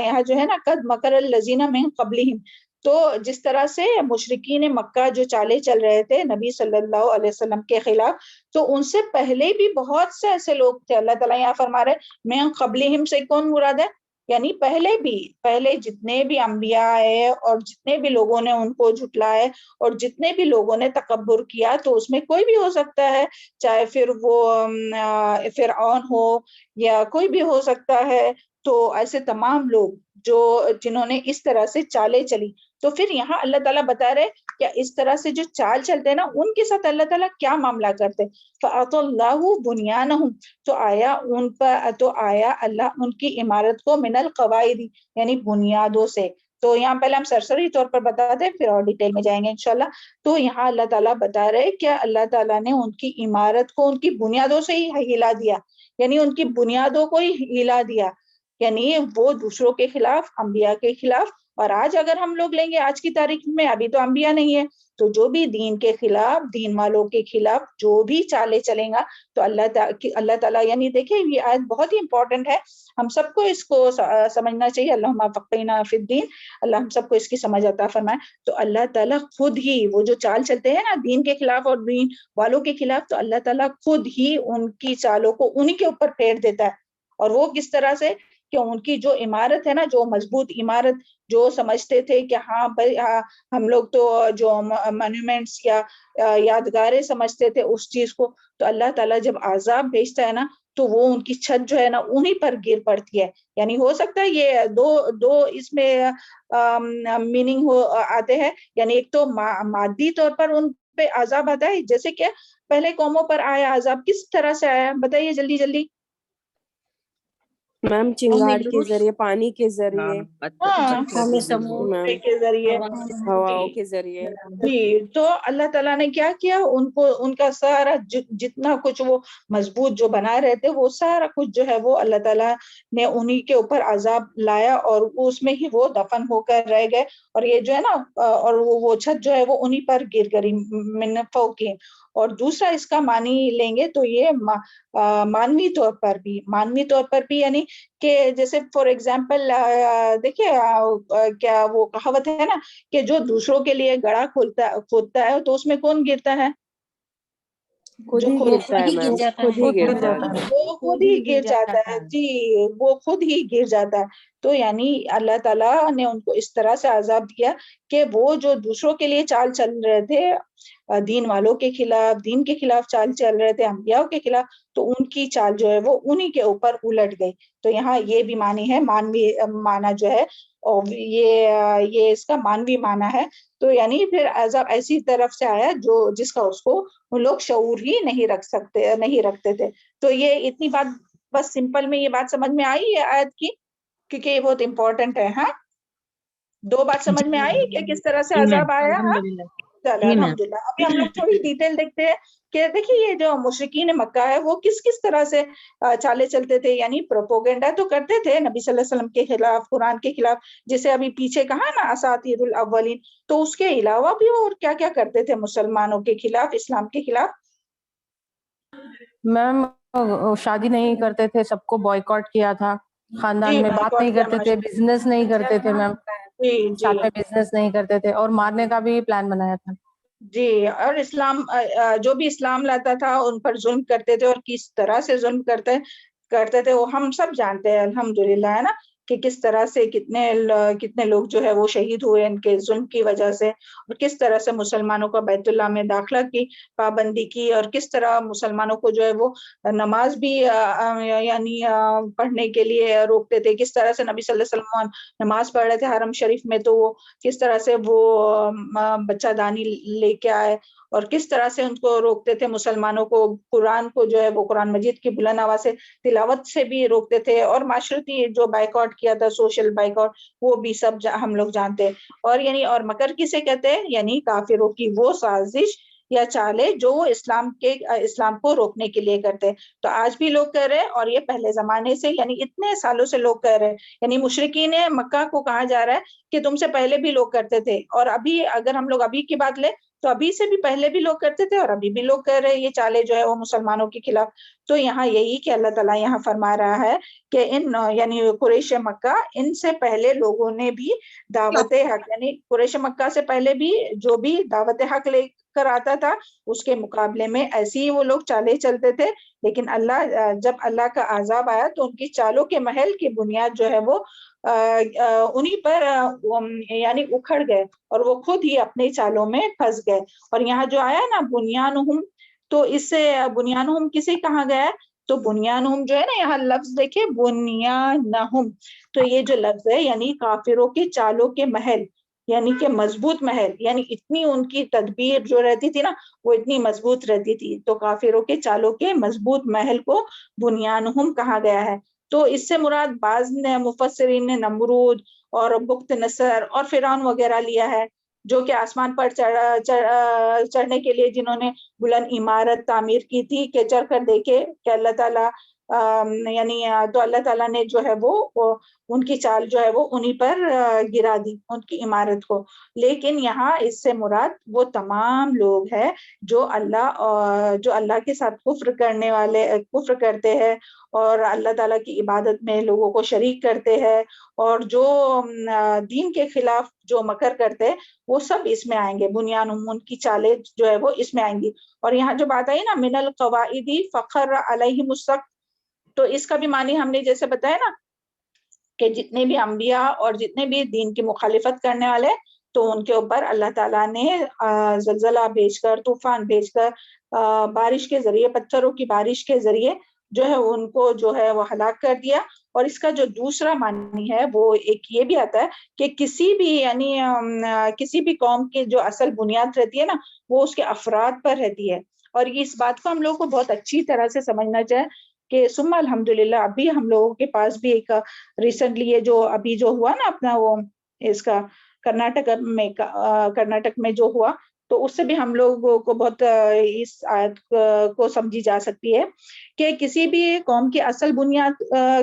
یہاں جو ہے نا، قد مکر الذین من قبلہم، تو جس طرح سے مشرکین مکہ جو چالے چل رہے تھے نبی صلی اللہ علیہ وسلم کے خلاف، تو ان سے پہلے بھی بہت سے ایسے لوگ تھے۔ اللہ تعالیٰ یہاں فرما رہے من قبلہم سے کون مراد ہے، یعنی پہلے جتنے بھی انبیاء آئے اور جتنے بھی لوگوں نے ان کو جھٹلائے اور جتنے بھی لوگوں نے تکبر کیا، تو اس میں کوئی بھی ہو سکتا ہے، چاہے پھر وہ فرعون ہو یا کوئی بھی ہو سکتا ہے۔ تو ایسے تمام لوگ جنہوں نے اس طرح سے چالیں چلی، تو پھر یہاں اللہ تعالیٰ بتا رہے کہ اس طرح سے جو چال چلتے ہیں نا، ان کے ساتھ اللہ تعالیٰ کیا معاملہ کرتے۔ فَأَعْطَى اللَّهُ بُنْيَانَهُمْ تو آیا اللہ ان کی عمارت کو، من القواعد یعنی بنیادوں سے۔ تو یہاں پہلے ہم سرسری طور پر بتا دیں، پھر اور ڈیٹیل میں جائیں گے انشاءاللہ۔ تو یہاں اللہ تعالیٰ بتا رہے کہ اللہ تعالیٰ نے ان کی عمارت کو ان کی بنیادوں سے ہی ہلا دیا، یعنی ان کی بنیادوں کو ہی ہلا دیا، یعنی وہ دوسروں کے خلاف، انبیاء کے خلاف۔ اور آج اگر ہم لوگ لیں گے آج کی تاریخ میں، ابھی تو انبیاء نہیں ہے، تو جو بھی دین کے خلاف، دین والوں کے خلاف جو بھی چالے چلیں گا، تو اللہ تعالیٰ یعنی دیکھیں یہ آیت بہت ہی امپورٹنٹ ہے، ہم سب کو اس کو سمجھنا چاہیے۔ اللہم فقہنا فی الدین، اللہ ہم سب کو اس کی سمجھ عطا فرمائے۔ تو اللہ تعالیٰ خود ہی وہ جو چال چلتے ہیں نا دین کے خلاف اور دین والوں کے خلاف، تو اللہ تعالیٰ خود ہی ان کی چالوں کو انہی کے اوپر پھیر دیتا ہے۔ اور وہ کس طرح سے کہ ان کی جو عمارت ہے نا، جو مضبوط عمارت، جو سمجھتے تھے کہ ہاں بھائی ہم لوگ تو جو مانیومنٹس یا یادگاریں سمجھتے تھے اس چیز کو، تو اللہ تعالیٰ جب عذاب بھیجتا ہے نا، تو وہ ان کی چھت جو ہے نا انہی پر گر پڑتی ہے۔ یعنی ہو سکتا ہے یہ دو اس میں میننگ آتے ہیں، یعنی ایک تو مادی طور پر ان پہ عذاب آتا ہے، جیسے کہ پہلے قوموں پر آیا عذاب، کس طرح سے آیا بتائیے جلدی جلدی۔ میم چنگاڑ کے ذریعے، پانی کے ذریعے، میم کے ذریعے ہواؤں کے ذریعے. جی. تو اللہ تعالیٰ نے کیا کیا، ان کو ان کا سارا جتنا کچھ وہ مضبوط جو بنا رہے تھے وہ سارا کچھ جو ہے وہ اللہ تعالیٰ نے انہی کے اوپر عذاب لایا اور اس میں ہی وہ دفن ہو کر رہ گئے. اور یہ جو ہے نا اور وہ چھت جو ہے وہ انہی پر گر گئی من فوقہم. اور دوسرا اس کا معنی لیں گے تو یہ مانوی طور پر بھی یعنی کہ جیسے فار ایگزامپل دیکھیے کیا وہ کہاوت ہے نا کہ جو دوسروں کے لیے گڑھا کھودتا ہے تو اس میں کون گرتا ہے؟ خود ہی گرتا ہے میم، خود ہی گر جاتا ہے. وہ خود ہی گر جاتا ہے. جی وہ خود ہی گر جاتا ہے. تو یعنی اللہ تعالیٰ نے ان کو اس طرح سے عذاب دیا کہ وہ جو دوسروں کے لیے چال چل رہے تھے، دین والوں کے خلاف، دین کے خلاف چال چل رہے تھے، انبیاء کے خلاف، تو ان کی چال جو ہے وہ انہی کے اوپر الٹ گئی. تو یہاں یہ بھی معنی ہے، مانوی معنی جو ہے اور یہ اس کا مانوی معنی ہے. تو یعنی پھر عذاب ایسی طرف سے آیا جس کا اس کو وہ لوگ شعور ہی نہیں رکھتے تھے. تو یہ اتنی بات بس سمپل میں یہ بات سمجھ میں آئی ہے آیت کی، کیونکہ یہ بہت امپورٹنٹ ہے. ہاں 2 بات سمجھ میں آئی کہ کس طرح سے عذاب آیا. ہاں چلو الحمدللہ. ابھی ہم لوگ تھوڑی ڈیٹیل دیکھتے ہیں کہ دیکھیے یہ جو مشرکین مکہ ہے وہ کس طرح سے چالے چلتے تھے. یعنی پروپوگنڈا تو کرتے تھے نبی صلی اللہ علیہ وسلم کے خلاف، قرآن کے خلاف، جسے ابھی پیچھے کہا نا اساطیر الاولین. تو اس کے علاوہ بھی اور کیا کیا کرتے تھے مسلمانوں کے خلاف، اسلام کے خلاف؟ میم شادی نہیں کرتے تھے، سب کو بوائیکاٹ کیا تھا، خاندان میں بات نہیں کرتے تھے، بزنس نہیں کرتے تھے میم، ساتھ میں بزنس نہیں کرتے تھے، اور مارنے کا بھی پلان بنایا تھا. جی. اور اسلام جو بھی اسلام لاتا تھا ان پر ظلم کرتے تھے، اور کس طرح سے ظلم کرتے تھے وہ ہم سب جانتے ہیں الحمدللہ، ہے نا، کہ کس طرح سے کتنے لوگ جو ہے وہ شہید ہوئے ان کے ظلم کی وجہ سے، اور کس طرح سے مسلمانوں کا بیت اللہ میں داخلہ کی پابندی کی، اور کس طرح مسلمانوں کو جو ہے وہ نماز بھی یعنی پڑھنے کے لیے روکتے تھے. کس طرح سے نبی صلی اللہ علیہ وسلم نماز پڑھ رہے تھے حرم شریف میں تو وہ کس طرح سے وہ بچہ دانی لے کے آئے، اور کس طرح سے ان کو روکتے تھے مسلمانوں کو، قرآن کو جو ہے وہ قرآن مجید کی بلند آواز سے تلاوت سے بھی روکتے تھے، اور معاشرتی جو بائیکاٹ کیا تھا، سوشل بائیکاٹ، وہ بھی سب ہم لوگ جانتے ہیں. اور مکر کسے کہتے ہیں؟ یعنی کافروں کی وہ سازش یا چالے جو وہ اسلام کو روکنے کے لیے کرتے. تو آج بھی لوگ کر رہے ہیں، اور یہ پہلے زمانے سے یعنی اتنے سالوں سے لوگ کر رہے ہیں. یعنی مشرکین مکہ کو کہا جا رہا ہے کہ تم سے پہلے بھی لوگ کرتے تھے، اور ابھی اگر ہم لوگ ابھی کی بات لیں تو ابھی سے بھی پہلے بھی لوگ کرتے تھے، اور ابھی بھی لوگ کر رہے ہیں یہ چالے جو ہے وہ مسلمانوں کے خلاف. تو یہاں یہی کہ اللہ تعالیٰ یہاں فرما رہا ہے کہ یعنی قریش مکہ، ان سے پہلے لوگوں نے بھی دعوت حق، یعنی قریش مکہ سے پہلے بھی جو بھی دعوت حق لے کر آتا تھا اس کے مقابلے میں ایسے ہی وہ لوگ چالے چلتے تھے. لیکن جب اللہ کا عذاب آیا تو ان کی چالوں کے محل کی بنیاد جو ہے وہ انہی پر یعنی اکھڑ گئے، اور وہ خود ہی اپنے چالوں میں پھنس گئے. اور یہاں جو آیا نا بنیانہم، تو اس سے بنیانہم کسے کہا گیا ہے؟ تو بنیانہم جو ہے نا یہاں لفظ دیکھیں بنیانہم، تو یہ جو لفظ ہے یعنی کافروں کے چالوں کے محل، یعنی کہ مضبوط محل، یعنی اتنی ان کی تدبیر جو رہتی تھی نا وہ اتنی مضبوط رہتی تھی. تو کافروں کے چالوں کے مضبوط محل کو بنیانہم کہا گیا ہے. تو اس سے مراد بعض مفسرین نے نمرود اور بخت نصر اور فرعون وغیرہ لیا ہے، جو کہ آسمان پر چڑھنے کے لیے جنہوں نے بلند عمارت تعمیر کی تھی کہ چڑھ کر دیکھے کہ اللہ تعالیٰ یعنی تو اللہ تعالیٰ نے جو ہے وہ ان کی چال جو ہے وہ انہی پر گرا دی، ان کی عمارت کو. لیکن یہاں اس سے مراد وہ تمام لوگ ہیں جو اللہ کے ساتھ کفر کرتے ہیں، اور اللہ تعالیٰ کی عبادت میں لوگوں کو شریک کرتے ہیں، اور جو دین کے خلاف جو مکر کرتے وہ سب اس میں آئیں گے. بنیانہم، ان کی چالیں جو ہے وہ اس میں آئیں گی. اور یہاں جو بات آئی نا من القواعد فخر علیہم السقف، تو اس کا بھی معنی ہم نے جیسے بتایا نا کہ جتنے بھی انبیاء اور جتنے بھی دین کی مخالفت کرنے والے تو ان کے اوپر اللہ تعالیٰ نے زلزلہ بھیج کر، طوفان بھیج کر، بارش کے ذریعے، پتھروں کی بارش کے ذریعے جو ہے ان کو جو ہے وہ ہلاک کر دیا. اور اس کا جو دوسرا معنی ہے وہ ایک یہ بھی آتا ہے کہ کسی بھی قوم کی جو اصل بنیاد رہتی ہے نا وہ اس کے افراد پر رہتی ہے. اور اس بات کو ہم لوگوں کو بہت اچھی طرح سے سمجھنا چاہے کہ ثم الحمدللہ ابھی ہم لوگوں کے پاس بھی ایک ریسنٹلی یہ جو ابھی جو ہوا نا اپنا وہ اس کا کرناٹک میں جو ہوا، تو اس سے بھی ہم لوگوں کو بہت اس آیت کو سمجھی جا سکتی ہے کہ کسی بھی قوم کی اصل بنیاد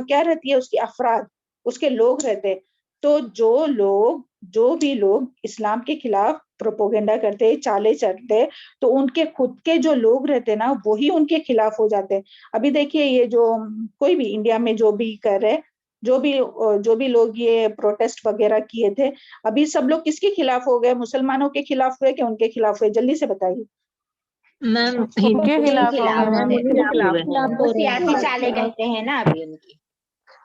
کیا رہتی ہے، اس کی افراد، اس کے لوگ رہتے. تو جو بھی لوگ اسلام کے خلاف پروپوگنڈا کرتے، چالے چلتے، تو ان کے خود کے جو لوگ رہتے نا وہی ان کے خلاف ہو جاتے. ابھی دیکھیے یہ جو کوئی بھی انڈیا میں جو بھی کر رہے، جو بھی لوگ یہ پروٹیسٹ وغیرہ کیے تھے، ابھی سب لوگ کس کے خلاف ہو گئے؟ مسلمانوں کے خلاف ہوئے کہ ان کے خلاف ہوئے؟ جلدی سے بتائیے. میم ان کے خلاف ہو گئے میم. وہ سیاسی چالے کہتے ہیں نا ابھی ان کی.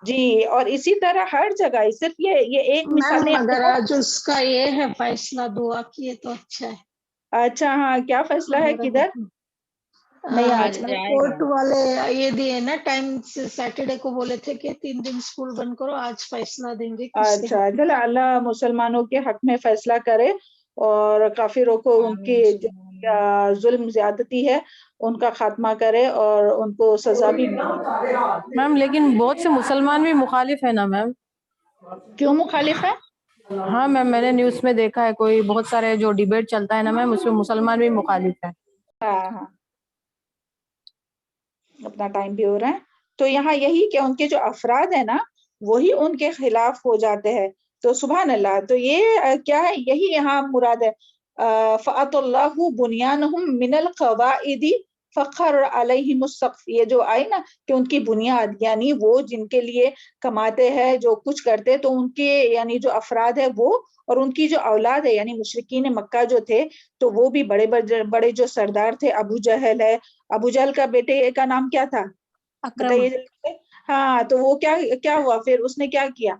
جی، اور اسی طرح ہر جگہ، صرف یہ ایک مثال نہیں. مگر آج اس کا یہ ہے فیصلہ، دعا کیے تو اچھا ہے. اچھا ہاں، کیا فیصلہ ہے؟ کدھر؟ نہیں آج کورٹ والے یہ دیے نا ٹائم، سیٹرڈے کو بولے تھے کہ 3 دن اسکول بند کرو، آج فیصلہ دیں گے. اچھا چلو، اللہ مسلمانوں کے حق میں فیصلہ کرے اور کافروں کو ان کی جو ظلم زیادتی ہے ان کا خاتمہ کرے اور ان کو سزا بھی ملے. میم لیکن بہت سے مسلمان بھی مخالف ہے نا میم. کیوں مخالف ہے؟ ہاں میم، میں نے نیوز میں دیکھا ہے، کوئی بہت سارے جو ڈیبیٹ چلتا ہے نا میم، اس میں مسلمان بھی مخالف ہے. ہاں، اپنا ٹائم بھی ہو رہا ہے. تو یہاں یہی کہ ان کے جو افراد ہیں نا وہی ان کے خلاف ہو جاتے ہیں. تو سبحان اللہ، تو یہ کیا ہے؟ یہی یہاں مراد ہے. فَأَطَ اللَّهُ بُنْيَانَهُمْ مِنَ الْقَوَاعِدِ فَخَرَّ عَلَيْهِمُ السَّقْفُ، یہ جو آئی نا کہ ان کی بنیاد، یعنی وہ جن کے لیے کماتے ہیں، جو کچھ کرتے، تو ان کے یعنی جو افراد ہے وہ، اور ان کی جو اولاد ہے یعنی مشرکین مکہ جو تھے، تو وہ بھی بڑے جو سردار تھے. ابو جہل ہے، ابو جہل کا بیٹے کا نام کیا تھا بتائیے؟ ہاں، تو وہ کیا ہوا پھر؟ اس نے کیا کیا؟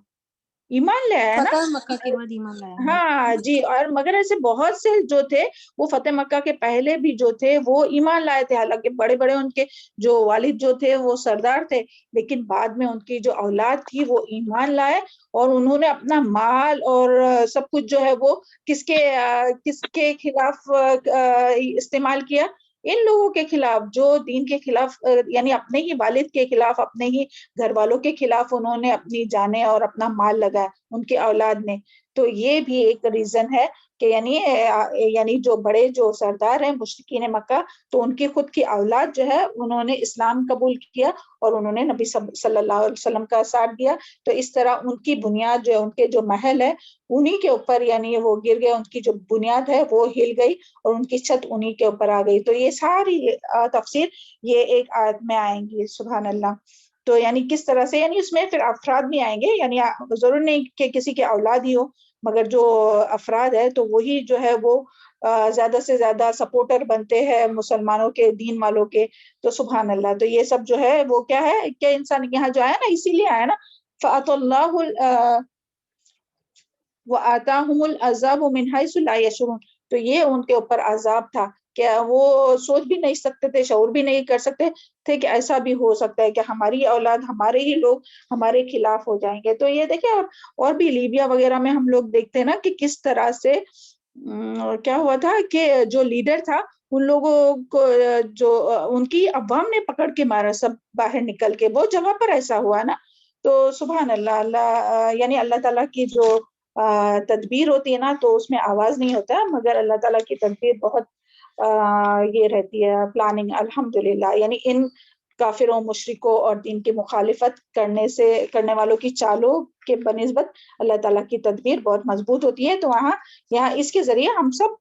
ایمان لے آیا نا. فتح مکہ کے بعد ایمان لایا. ہاں جی، اور مگر ایسے بہت سے جو تھے وہ فتح مکہ کے پہلے بھی جو تھے وہ ایمان لائے تھے، حالانکہ بڑے ان کے جو والد جو تھے وہ سردار تھے، لیکن بعد میں ان کی جو اولاد تھی وہ ایمان لائے، اور انہوں نے اپنا مال اور سب کچھ جو ہے وہ کس کے خلاف استعمال کیا؟ ان لوگوں کے خلاف جو دین کے خلاف، یعنی اپنے ہی والد کے خلاف، اپنے ہی گھر والوں کے خلاف انہوں نے اپنی جانیں اور اپنا مال لگایا، ان کے اولاد نے. تو یہ بھی ایک ریزن ہے کہ یعنی جو بڑے جو سردار ہیں مشرکین مکہ، تو ان کی خود کی اولاد جو ہے انہوں نے اسلام قبول کیا اور انہوں نے نبی صلی اللہ علیہ وسلم کا ساتھ دیا. تو اس طرح ان کی بنیاد جو ہے، ان کے جو محل ہے انہی کے اوپر یعنی وہ گر گئے، ان کی جو بنیاد ہے وہ ہل گئی اور ان کی چھت انہی کے اوپر آ گئی. تو یہ ساری تفسیر یہ ایک آیت میں آئیں گی. سبحان اللہ. تو یعنی کس طرح سے، یعنی اس میں پھر افراد بھی آئیں گے، یعنی ضرور نہیں کہ کسی کے اولاد ہی ہو، مگر جو افراد ہے تو وہی جو ہے وہ زیادہ سے زیادہ سپورٹر بنتے ہیں مسلمانوں کے، دین والوں کے. تو سبحان اللہ. تو یہ سب جو ہے وہ کیا ہے کہ انسان یہاں جو آیا نا اسی لیے آیا نا، فَأَتَى اللَّهُ وَآتَاهُمُ الْعَذَابُ مِنْ حَيْثُ لَا يَشْعُرُونَ. تو یہ ان کے اوپر عذاب تھا کہ وہ سوچ بھی نہیں سکتے تھے، شعور بھی نہیں کر سکتے تھے کہ ایسا بھی ہو سکتا ہے کہ ہماری اولاد، ہمارے ہی لوگ ہمارے خلاف ہو جائیں گے. تو یہ دیکھیں، اور بھی لیبیا وغیرہ میں ہم لوگ دیکھتے ہیں نا کہ کس طرح سے کیا ہوا تھا کہ جو لیڈر تھا ان لوگوں کو جو ان کی عوام نے پکڑ کے مارا، سب باہر نکل کے. وہ جگہ پر ایسا ہوا نا. تو سبحان اللہ. یعنی اللہ تعالیٰ کی جو تدبیر ہوتی ہے نا تو اس میں آواز نہیں ہوتا، مگر اللہ تعالیٰ کی تدبیر بہت یہ رہتی ہے، پلاننگ. الحمدللہ. یعنی ان کافروں، مشرکوں اور دین کی مخالفت کرنے والوں کی چالوں کے بنسبت اللہ تعالیٰ کی تدبیر بہت مضبوط ہوتی ہے. تو یہاں اس کے ذریعے ہم سب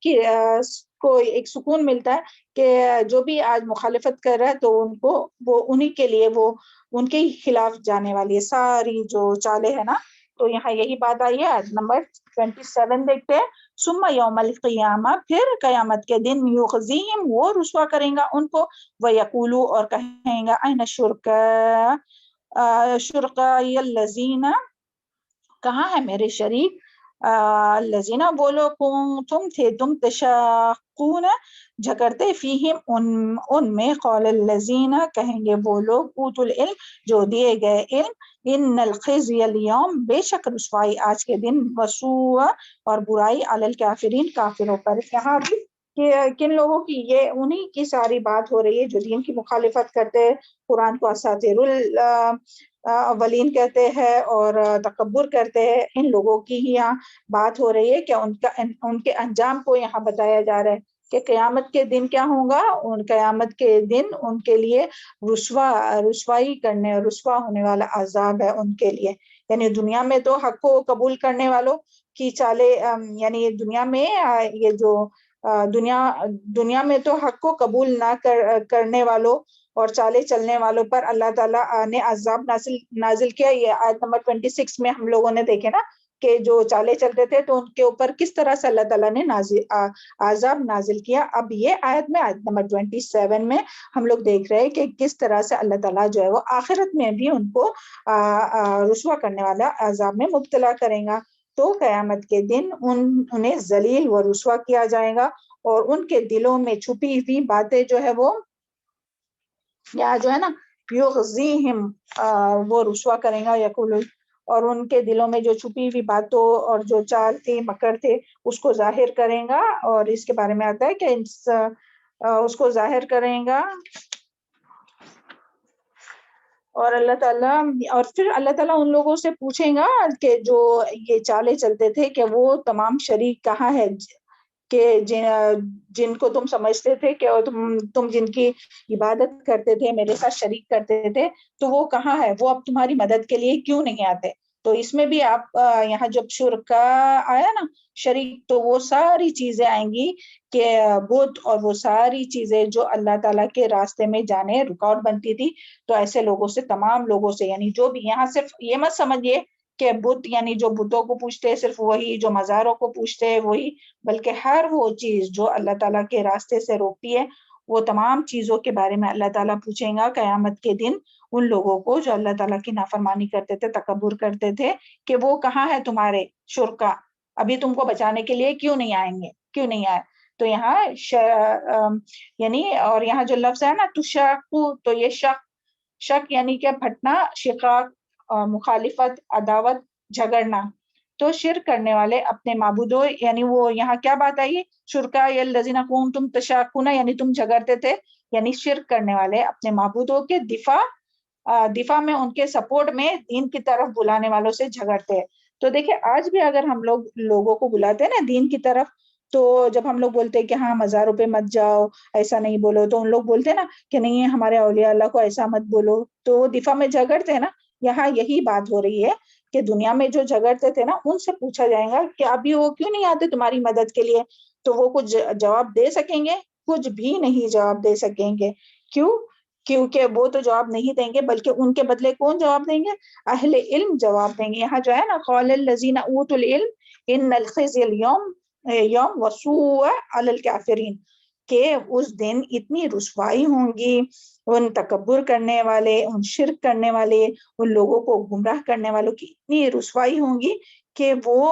کو ایک سکون ملتا ہے کہ جو بھی آج مخالفت کر رہا ہے تو ان کو وہ انہی کے لیے وہ ان کے خلاف جانے والی ہے ساری جو چالیں ہیں نا. تو یہاں یہی بات آئی ہے. نمبر 27 دیکھتے ہیں. ثم یوم القیامہ، پھر قیامت کے دن، یخزیہم، وہ رسوا کریں گا ان کو، ویقولو، اور کہیں گا، این شرکائی الذین، کہاں ہے میرے شریک، الذین، وہ لوگ تم تھے تم تشاقون، جھگڑتے، فیہم، ان میں، قول الذین، کہیں گے وہ لوگ، اوتوا العلم، جو دیے گئے علم، ان الخزی اليوم، بے شک رسوائی آج کے دن، وسوء، اور برائی، علی الکافرین، کافروں پر. یہاں بھی کہ کن لوگوں کی، یہ انہی کی ساری بات ہو رہی ہے جو دین کی مخالفت کرتے ہیں، قرآن کو اساطیر الاولین کہتے ہیں اور تکبر کرتے ہیں. ان لوگوں کی ہی یہاں بات ہو رہی ہے کہ ان کے انجام کو یہاں بتایا جا رہا ہے کہ قیامت کے دن کیا ہوگا. قیامت کے دن ان کے لیے رسوائی کرنے اور رسوا ہونے والا عذاب ہے ان کے لیے. یعنی دنیا میں تو حق کو قبول کرنے والوں کی چالیں، یعنی دنیا میں یہ جو دنیا میں تو حق کو قبول نہ کرنے والوں اور چالے چلنے والوں پر اللہ تعالیٰ نے عذاب نازل کیا. یہ آیت نمبر 26 میں ہم لوگوں نے دیکھے نا کہ جو چالے چلتے تھے تو ان کے اوپر کس طرح سے اللہ تعالیٰ نے عذاب نازل کیا. اب یہ آیت میں آیت نمبر 27 میں ہم لوگ دیکھ رہے ہیں کہ کس طرح سے اللہ تعالیٰ جو ہے وہ آخرت میں بھی ان کو رسوا کرنے والا عذاب میں مبتلا کرے گا. تو قیامت کے دن انہیں ذلیل و رسوا کیا جائے گا اور ان کے دلوں میں چھپی ہوئی باتیں جو ہے وہ یا جو ہے نا یغزیہم وہ رسوا کریں گا. یقول، اور ان کے دلوں میں جو چھپی ہوئی باتوں اور جو چال تھی مکر تھے اس کو ظاہر کریں گا. اور اس کے بارے میں آتا ہے کہ اس کو ظاہر کریں گا. اور اللہ تعالیٰ، اور پھر اللہ تعالیٰ ان لوگوں سے پوچھیں گا کہ جو یہ چالے چلتے تھے کہ وہ تمام شریک کہاں ہے کہ جن کو تم سمجھتے تھے کہ تم جن کی عبادت کرتے تھے، میرے ساتھ شریک کرتے تھے، تو وہ کہاں ہے؟ وہ اب تمہاری مدد کے لیے کیوں نہیں آتے؟ تو اس میں بھی آپ یہاں جب شرکا آیا نا شریک، تو وہ ساری چیزیں آئیں گی کہ بت اور وہ ساری چیزیں جو اللہ تعالیٰ کے راستے میں جانے رکاوٹ بنتی تھی. تو ایسے لوگوں سے، تمام لوگوں سے، یعنی جو بھی یہاں صرف یہ مت سمجھیے کہ بت یعنی جو بتوں کو پوجتے ہیں صرف وہی، جو مزاروں کو پوجتے ہیں وہی، بلکہ ہر وہ چیز جو اللہ تعالیٰ کے راستے سے روکتی ہے، وہ تمام چیزوں کے بارے میں اللہ تعالیٰ پوچھیں گا قیامت کے دن ان لوگوں کو جو اللہ تعالیٰ کی نافرمانی کرتے تھے، تکبر کرتے تھے، کہ وہ کہاں ہے تمہارے شرکا، ابھی تم کو بچانے کے لیے کیوں نہیں آئیں گے، کیوں نہیں آئے. تو یہاں یعنی اور یہاں جو لفظ ہے نا تشاقو، تو یہ شک یعنی کہ پھٹنا، شقاق مخالفت، عداوت، جھگڑنا. تو شرک کرنے والے اپنے معبودوں، یعنی وہ یہاں کیا بات آئی، شرکا الذین کنتم تشاقون، یعنی تم جھگڑتے تھے، یعنی شرک کرنے والے اپنے معبودوں کے دفاع میں، ان کے سپورٹ میں دین کی طرف بلانے والوں سے جھگڑتے ہیں. تو دیکھیں آج بھی اگر ہم لوگوں کو بلاتے ہیں نا دین کی طرف، تو جب ہم لوگ بولتے ہیں کہ ہاں مزاروں پہ مت جاؤ، ایسا نہیں بولو، تو ان لوگ بولتے ہیں نا کہ نہیں ہمارے اولیاء اللہ کو ایسا مت بولو، تو وہ دفاع میں جھگڑتے ہیں نا. یہاں یہی بات ہو رہی ہے کہ دنیا میں جو جھگڑتے تھے نا ان سے پوچھا جائے گا کہ ابھی وہ کیوں نہیں آتے تمہاری مدد کے لیے. تو وہ کچھ جواب دے سکیں گے؟ کچھ بھی نہیں جواب دے سکیں گے. کیوں؟ کیونکہ وہ تو جواب نہیں دیں گے، بلکہ ان کے بدلے کون جواب دیں گے؟ اہل علم جواب دیں گے. یہاں جو ہے نا قال الذین اوتوا العلم ان الخزي اليوم یوم وسوء علی الکافرین، کہ اس دن اتنی رسوائی ہوں گی ان تکبر کرنے والے، ان شرک کرنے والے، ان لوگوں کو گمراہ کرنے والوں کی اتنی رسوائی ہوں گی کہ وہ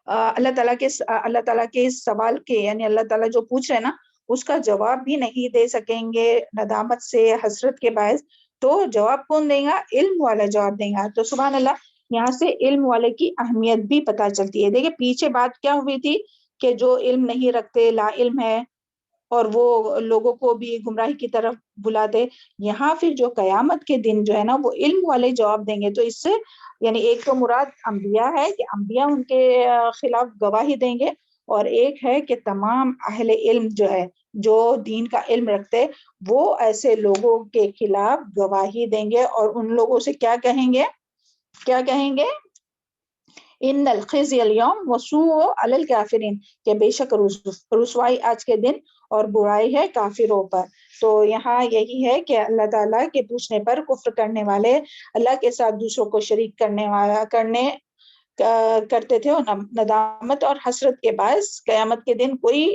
اللہ تعالیٰ کے سوال کے، یعنی اللہ تعالیٰ جو پوچھ رہے ہیں نا اس کا جواب بھی نہیں دے سکیں گے ندامت سے، حسرت کے باعث. تو جواب کون دے گا؟ علم والا جواب دے گا. تو سبحان اللہ، یہاں سے علم والے کی اہمیت بھی پتہ چلتی ہے. دیکھیں پیچھے بات کیا ہوئی تھی کہ جو علم نہیں رکھتے، لا علم ہے، اور وہ لوگوں کو بھی گمراہی کی طرف بلاتے. یہاں پھر جو قیامت کے دن جو ہے نا وہ علم والے جواب دیں گے. تو اس سے یعنی ایک تو مراد انبیاء ہے کہ انبیاء ان کے خلاف گواہی دیں گے، اور ایک ہے کہ تمام اہل علم جو ہے، جو دین کا علم رکھتے، وہ ایسے لوگوں کے خلاف گواہی دیں گے اور ان لوگوں سے کیا کہیں گے؟ ان الخزي اليوم وسوء علی الکافرین، کہ بے شک رسوائی آج کے دن اور برائی ہے کافروں پر. تو یہاں یہی ہے کہ اللہ تعالیٰ کے پوچھنے پر کفر کرنے والے، اللہ کے ساتھ دوسروں کو شریک کرتے تھے، اور ندامت اور حسرت کے باعث قیامت کے دن کوئی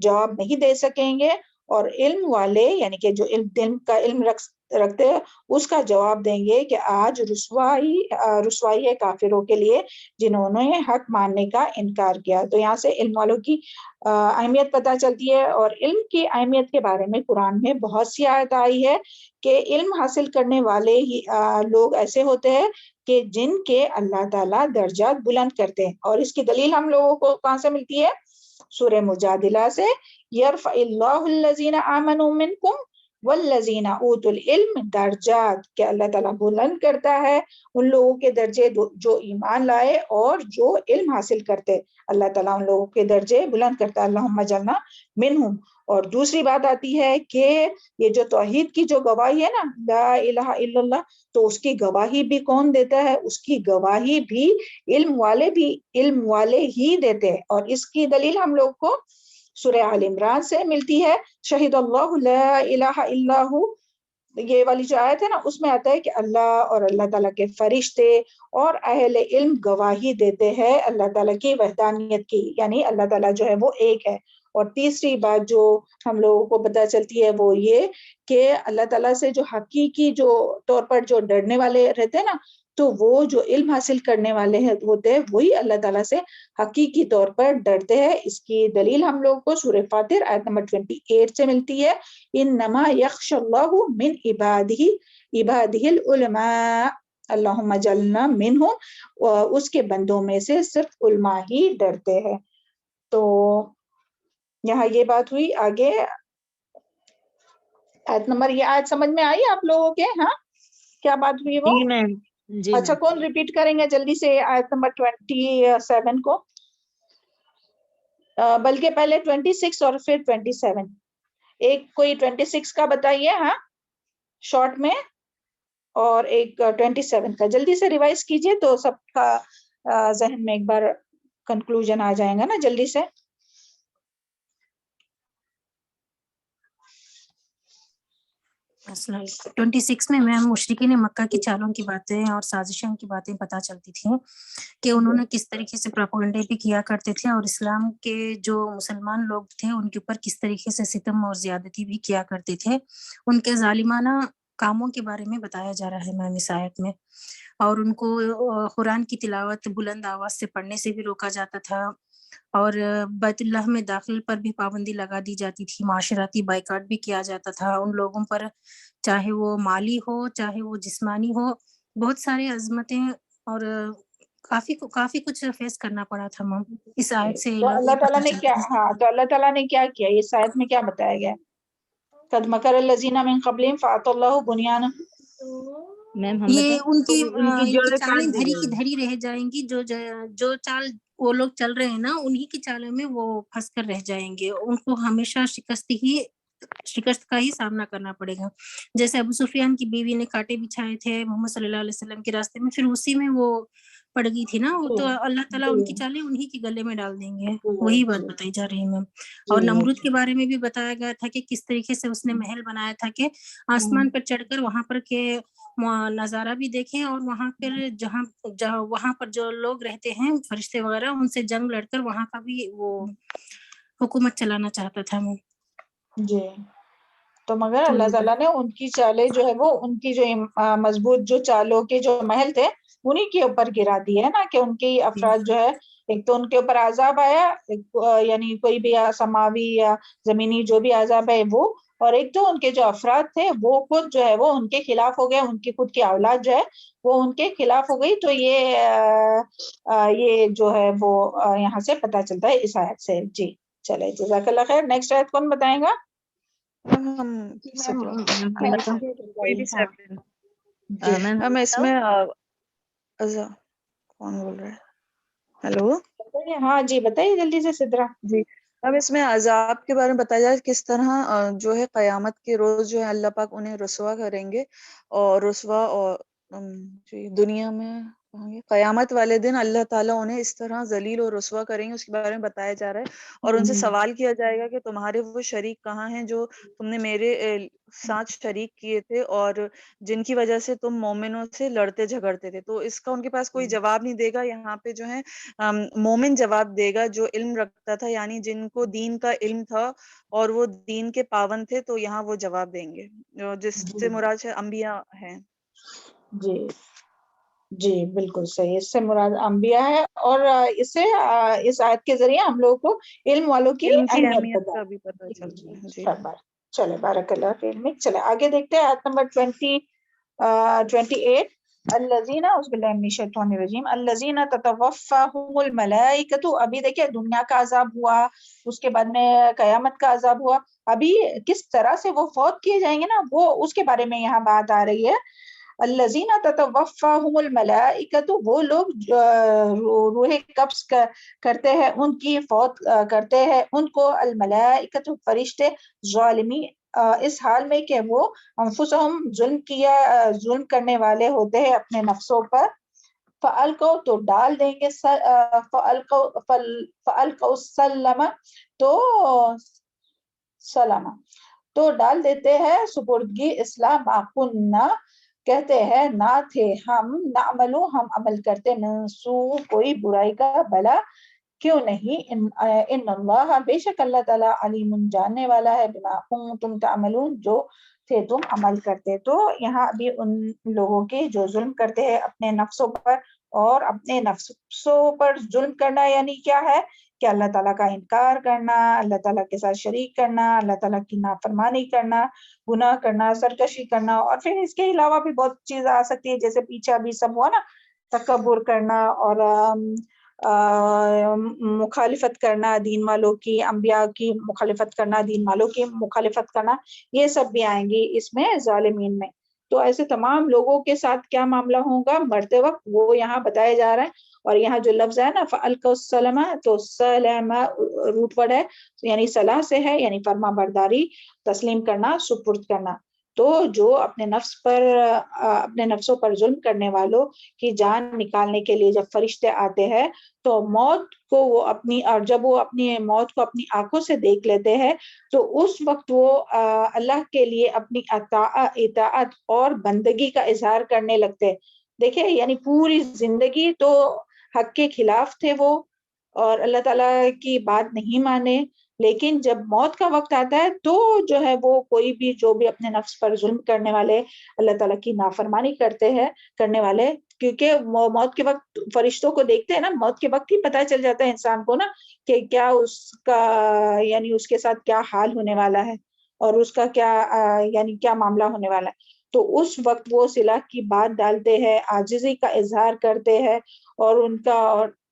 جواب نہیں دے سکیں گے. اور علم والے یعنی کہ جو دین کا علم رکھتے اس کا جواب دیں گے کہ آج رسوائی ہے کافروں کے لیے جنہوں نے حق ماننے کا انکار کیا. تو یہاں سے علم والوں کی اہمیت پتہ چلتی ہے. اور علم کی اہمیت کے بارے میں قرآن میں بہت سی آیت آئی ہے کہ علم حاصل کرنے والے ہی لوگ ایسے ہوتے ہیں کہ جن کے اللہ تعالیٰ درجات بلند کرتے ہیں. اور اس کی دلیل ہم لوگوں کو کہاں سے ملتی ہے؟ سورہ مجادلہ سے، یرفع اللہ الذین آمنوا منکم والذین اوتوا العلم درجات، کہ اللہ تعالیٰ بلند کرتا ہے ان لوگوں کے درجے جو ایمان لائے اور جو علم حاصل کرتے، اللہ تعالیٰ ان لوگوں کے درجے بلند کرتا ہے، اللہم اجعلنا منہم۔ اور دوسری بات آتی ہے کہ یہ جو توحید کی جو گواہی ہے نا، لا الہ الا اللہ، تو اس کی گواہی بھی کون دیتا ہے؟ اس کی گواہی بھی علم والے ہی دیتے ہیں، اور اس کی دلیل ہم لوگ کو سورہ آل عمران سے ملتی ہے، شہید اللہ لا الہ الا ہو، یہ والی جو آیت ہے نا، اس میں آتا ہے کہ اللہ اور اللہ تعالیٰ کے فرشتے اور اہل علم گواہی دیتے ہیں اللہ تعالیٰ کی وحدانیت کی، یعنی اللہ تعالیٰ جو ہے وہ ایک ہے۔ اور تیسری بات جو ہم لوگوں کو پتہ چلتی ہے وہ یہ کہ اللہ تعالیٰ سے جو حقیقی جو طور پر جو ڈرنے والے رہتے ہیں نا، تو وہ جو علم حاصل کرنے والے ہوتے ہیں وہی اللہ تعالیٰ سے حقیقی طور پر ڈرتے ہیں۔ اس کی دلیل ہم لوگوں کو سورہ فاطر آیت نمبر 28 سے ملتی ہے، انما یخشی اللہ من عبادہ العلماء اللہم اجعلنا منہم، اس کے بندوں میں سے صرف علماء ہی ڈرتے ہیں۔ تو یہاں یہ بات ہوئی۔ آگے آیت نمبر، یہ آیت سمجھ میں آئی آپ لوگوں کے؟ ہاں کیا بات ہوئی وہ؟ اچھا کون ریپیٹ کریں گے جلدی سے آیت نمبر 27 کو؟ بلکہ پہلے 26 اور پھر 27، ایک کوئی 26 کا بتائیے ہاں شارٹ میں، اور ایک 27 کا جلدی سے ریوائز کیجئے تو سب کا ذہن میں ایک بار کنکلوژن آ جائے گا نا جلدی سے۔ 26 میں میم مشرکین مکہ کی چالوں کی باتیں اور سازشوں کی باتیں پتہ چلتی تھیں کہ انہوں نے کس طریقے سے پروپیگنڈے بھی کیا کرتے تھے، اور اسلام کے جو مسلمان لوگ تھے ان کے اوپر کس طریقے سے ستم اور زیادتی بھی کیا کرتے تھے۔ ان کے ظالمانہ کاموں کے بارے میں بتایا جا رہا ہے میم اس آیت میں، اور ان کو قرآن کی تلاوت بلند آواز سے پڑھنے سے بھی روکا جاتا تھا، اور بیت اللہ میں داخل پر بھی پابندی لگا دی جاتی تھی، معاشرتی بائیکاٹ بھی کیا جاتا تھا ان لوگوں پر، چاہے وہ مالی ہو چاہے وہ جسمانی ہو، بہت ساری عظمتیں اور کافی کچھ فیس کرنا پڑا تھا میم اس آیت سے۔ تو اللہ تعالیٰ نے کیا، ہاں تو اللہ تعالیٰ نے کیا کیا اس آیت میں کیا بتایا گیا؟ قد مکر الذین من قبلہم فأتی اللہ بنیانہم، یہ ان کی چالیں دھری کی دھری رہ جائیں گی، جو چال وہ لوگ چل رہے ہیں نا انہی کی چالوں میں وہ پھنس کر رہ جائیں گے، ان کو ہمیشہ شکست کا ہی سامنا کرنا پڑے گا۔ جیسے ابو سفیان کی بیوی نے کانٹے بچھائے تھے محمد صلی اللہ علیہ وسلم کے راستے میں، پھر اسی میں وہ پڑ گئی تھی نا، تو اللہ تعالیٰ ان کی چالیں انہی کے گلے میں ڈال دیں گے، وہی بات بتائی جا رہی ہے میم۔ اور نمرود کے بارے میں بھی بتایا گیا تھا کہ کس طریقے سے اس نے محل بنایا تھا کہ آسمان پر چڑھ کر وہاں پر کے نظارہ بھی دیکھیں، اور وہاں پر وہاں پر جو لوگ رہتے ہیں فرشتے وغیرہ ان سے جنگ لڑ کر وہاں کا بھی وہ حکومت چلانا چاہتا تھا وہ۔ جی تو مگر اللہ تعالیٰ نے ان کی چالیں جو ہے وہ ان کی جو مضبوط جو چالوں کے جو محل تھے انہی کے اوپر گرا دی ہے نا، کہ ان کی افراد جو ہے ایک تو ان کے اوپر عذاب آیا، یعنی کوئی بھی سماوی یا زمینی جو بھی عذاب ہے وہ، اور ایک تو ان کے جو افراد تھے وہ خود جو ہے وہ ان کے خلاف ہو گئے، ان کی خود کی اولاد جو ہے وہ ان کے خلاف ہو گئی۔ تو یہ جو ہے وہ یہاں سے پتہ چلتا ہے اس آیت سے۔ جی چلے جزاک اللہ خیر۔ نیکسٹ آیت کون بتائیں گا؟ ہم اس میں کون بول رہے ہیں؟ ہیلو ہاں جی بتائیے جلدی سے سدرا۔ جی اب اس میں عذاب کے بارے میں بتایا جائے کس طرح جو ہے قیامت کے روز جو ہے اللہ پاک انہیں رسوا کریں گے، اور رسوا اور دنیا میں قیامت والے دن اللہ تعالیٰ انہیں اس طرح ذلیل اور رسوا کریں گے، اس کے بارے میں بتایا جا رہا ہے۔ اور ان سے سوال کیا جائے گا کہ تمہارے وہ شریک کہاں ہیں جو تم نے میرے ساتھ شریک کیے تھے اور جن کی وجہ سے تم مومنوں سے لڑتے جھگڑتے تھے۔ تو اس کا ان کے پاس کوئی جواب نہیں دے گا۔ یہاں پہ جو ہے مومن جواب دے گا جو علم رکھتا تھا، یعنی جن کو دین کا علم تھا اور وہ دین کے پابند تھے، تو یہاں وہ جواب دیں گے، جس سے مراد ہے انبیاء ہیں۔ جی جی بالکل صحیح، اس سے مراد انبیاء ہے، اور اس سے اس آیت کے ذریعے ہم لوگوں کو علم والوں کی اہمیت کا بھی پتہ چلتا ہے۔ جی چلے بارک اللہ فی علمک۔ چلے آگے دیکھتے ہیں آیت نمبر 28۔ الذین اعوذ باللہ من الشیطان الرجیم الذین تتوفاہم الملائکۃ. ابھی دیکھیں دنیا کا عذاب ہوا, اس کے بعد میں قیامت کا عذاب ہوا. ابھی کس طرح سے وہ فوت کیے جائیں گے نا, وہ اس کے بارے میں یہاں بات آ رہی ہے. الذین تتوفاہم الملائکۃ, وہ لوگ روح قبض کرتے ہیں, ان کی فوت کرتے ہیں ان کو الملائکۃ فرشتے, ظالمی اس حال میں کہ وہ انفسہم ظلم کرنے والے ہوتے ہیں اپنے نفسوں پر. فَأَلْقَوْا تو ڈال دیں گے, فَأَلْقَوْا السَّلَمَ تو سلامہ تو ڈال دیتے ہیں سپردگی اصلاح ما کُنَّا کہتے ہیں نہ تھے ہم نعملو ہم عمل کرتے منسو کوئی برائی کا بلا کیوں نہیں. ان اللہ بے شک اللہ تعالیٰ علیم جاننے والا ہے بما کنتم تعملون جو تھے تم عمل کرتے. تو یہاں ابھی ان لوگوں کے جو ظلم کرتے ہیں اپنے نفسوں پر, اور اپنے نفسوں پر ظلم کرنا یعنی کیا ہے کہ اللہ تعالیٰ کا انکار کرنا, اللہ تعالیٰ کے ساتھ شریک کرنا, اللہ تعالیٰ کی نافرمانی کرنا, گناہ کرنا, سرکشی کرنا, اور پھر اس کے علاوہ بھی بہت چیز آ سکتی ہے جیسے پیچھے ابھی سب ہوا نا, تکبر کرنا اور مخالفت کرنا دین والوں کی, انبیاء کی مخالفت کرنا, دین والوں کی مخالفت کرنا, یہ سب بھی آئیں گی اس میں ظالمین میں. تو ایسے تمام لوگوں کے ساتھ کیا معاملہ ہوگا مرتے وقت وہ یہاں بتایا جا رہا ہے. اور یہاں جو لفظ ہے نا فَأَلْقَوْا السَّلَمَ تو سلامہ روٹ ورڈ ہے, یعنی صلاح سے ہے, یعنی فرما برداری, تسلیم کرنا, سپرد کرنا. تو جو اپنے نفسوں پر ظلم کرنے والوں کی جان نکالنے کے لیے جب فرشتے آتے ہیں تو موت کو وہ اور جب وہ اپنی موت کو اپنی آنکھوں سے دیکھ لیتے ہیں تو اس وقت وہ اللہ کے لیے اپنی اطاعت اور بندگی کا اظہار کرنے لگتے. دیکھیں یعنی پوری زندگی تو حق کے خلاف تھے وہ, اور اللہ تعالیٰ کی بات نہیں مانے, لیکن جب موت کا وقت آتا ہے تو جو ہے وہ کوئی بھی جو بھی اپنے نفس پر ظلم کرنے والے, اللہ تعالیٰ کی نافرمانی کرنے والے, کیونکہ موت کے وقت فرشتوں کو دیکھتے ہیں نا, موت کے وقت ہی پتہ چل جاتا ہے انسان کو نا کہ کیا اس کا یعنی اس کے ساتھ کیا حال ہونے والا ہے اور اس کا کیا یعنی کیا معاملہ ہونے والا ہے. تو اس وقت وہ صلاح کی بات ڈالتے ہیں, عاجزی کا اظہار کرتے ہیں, اور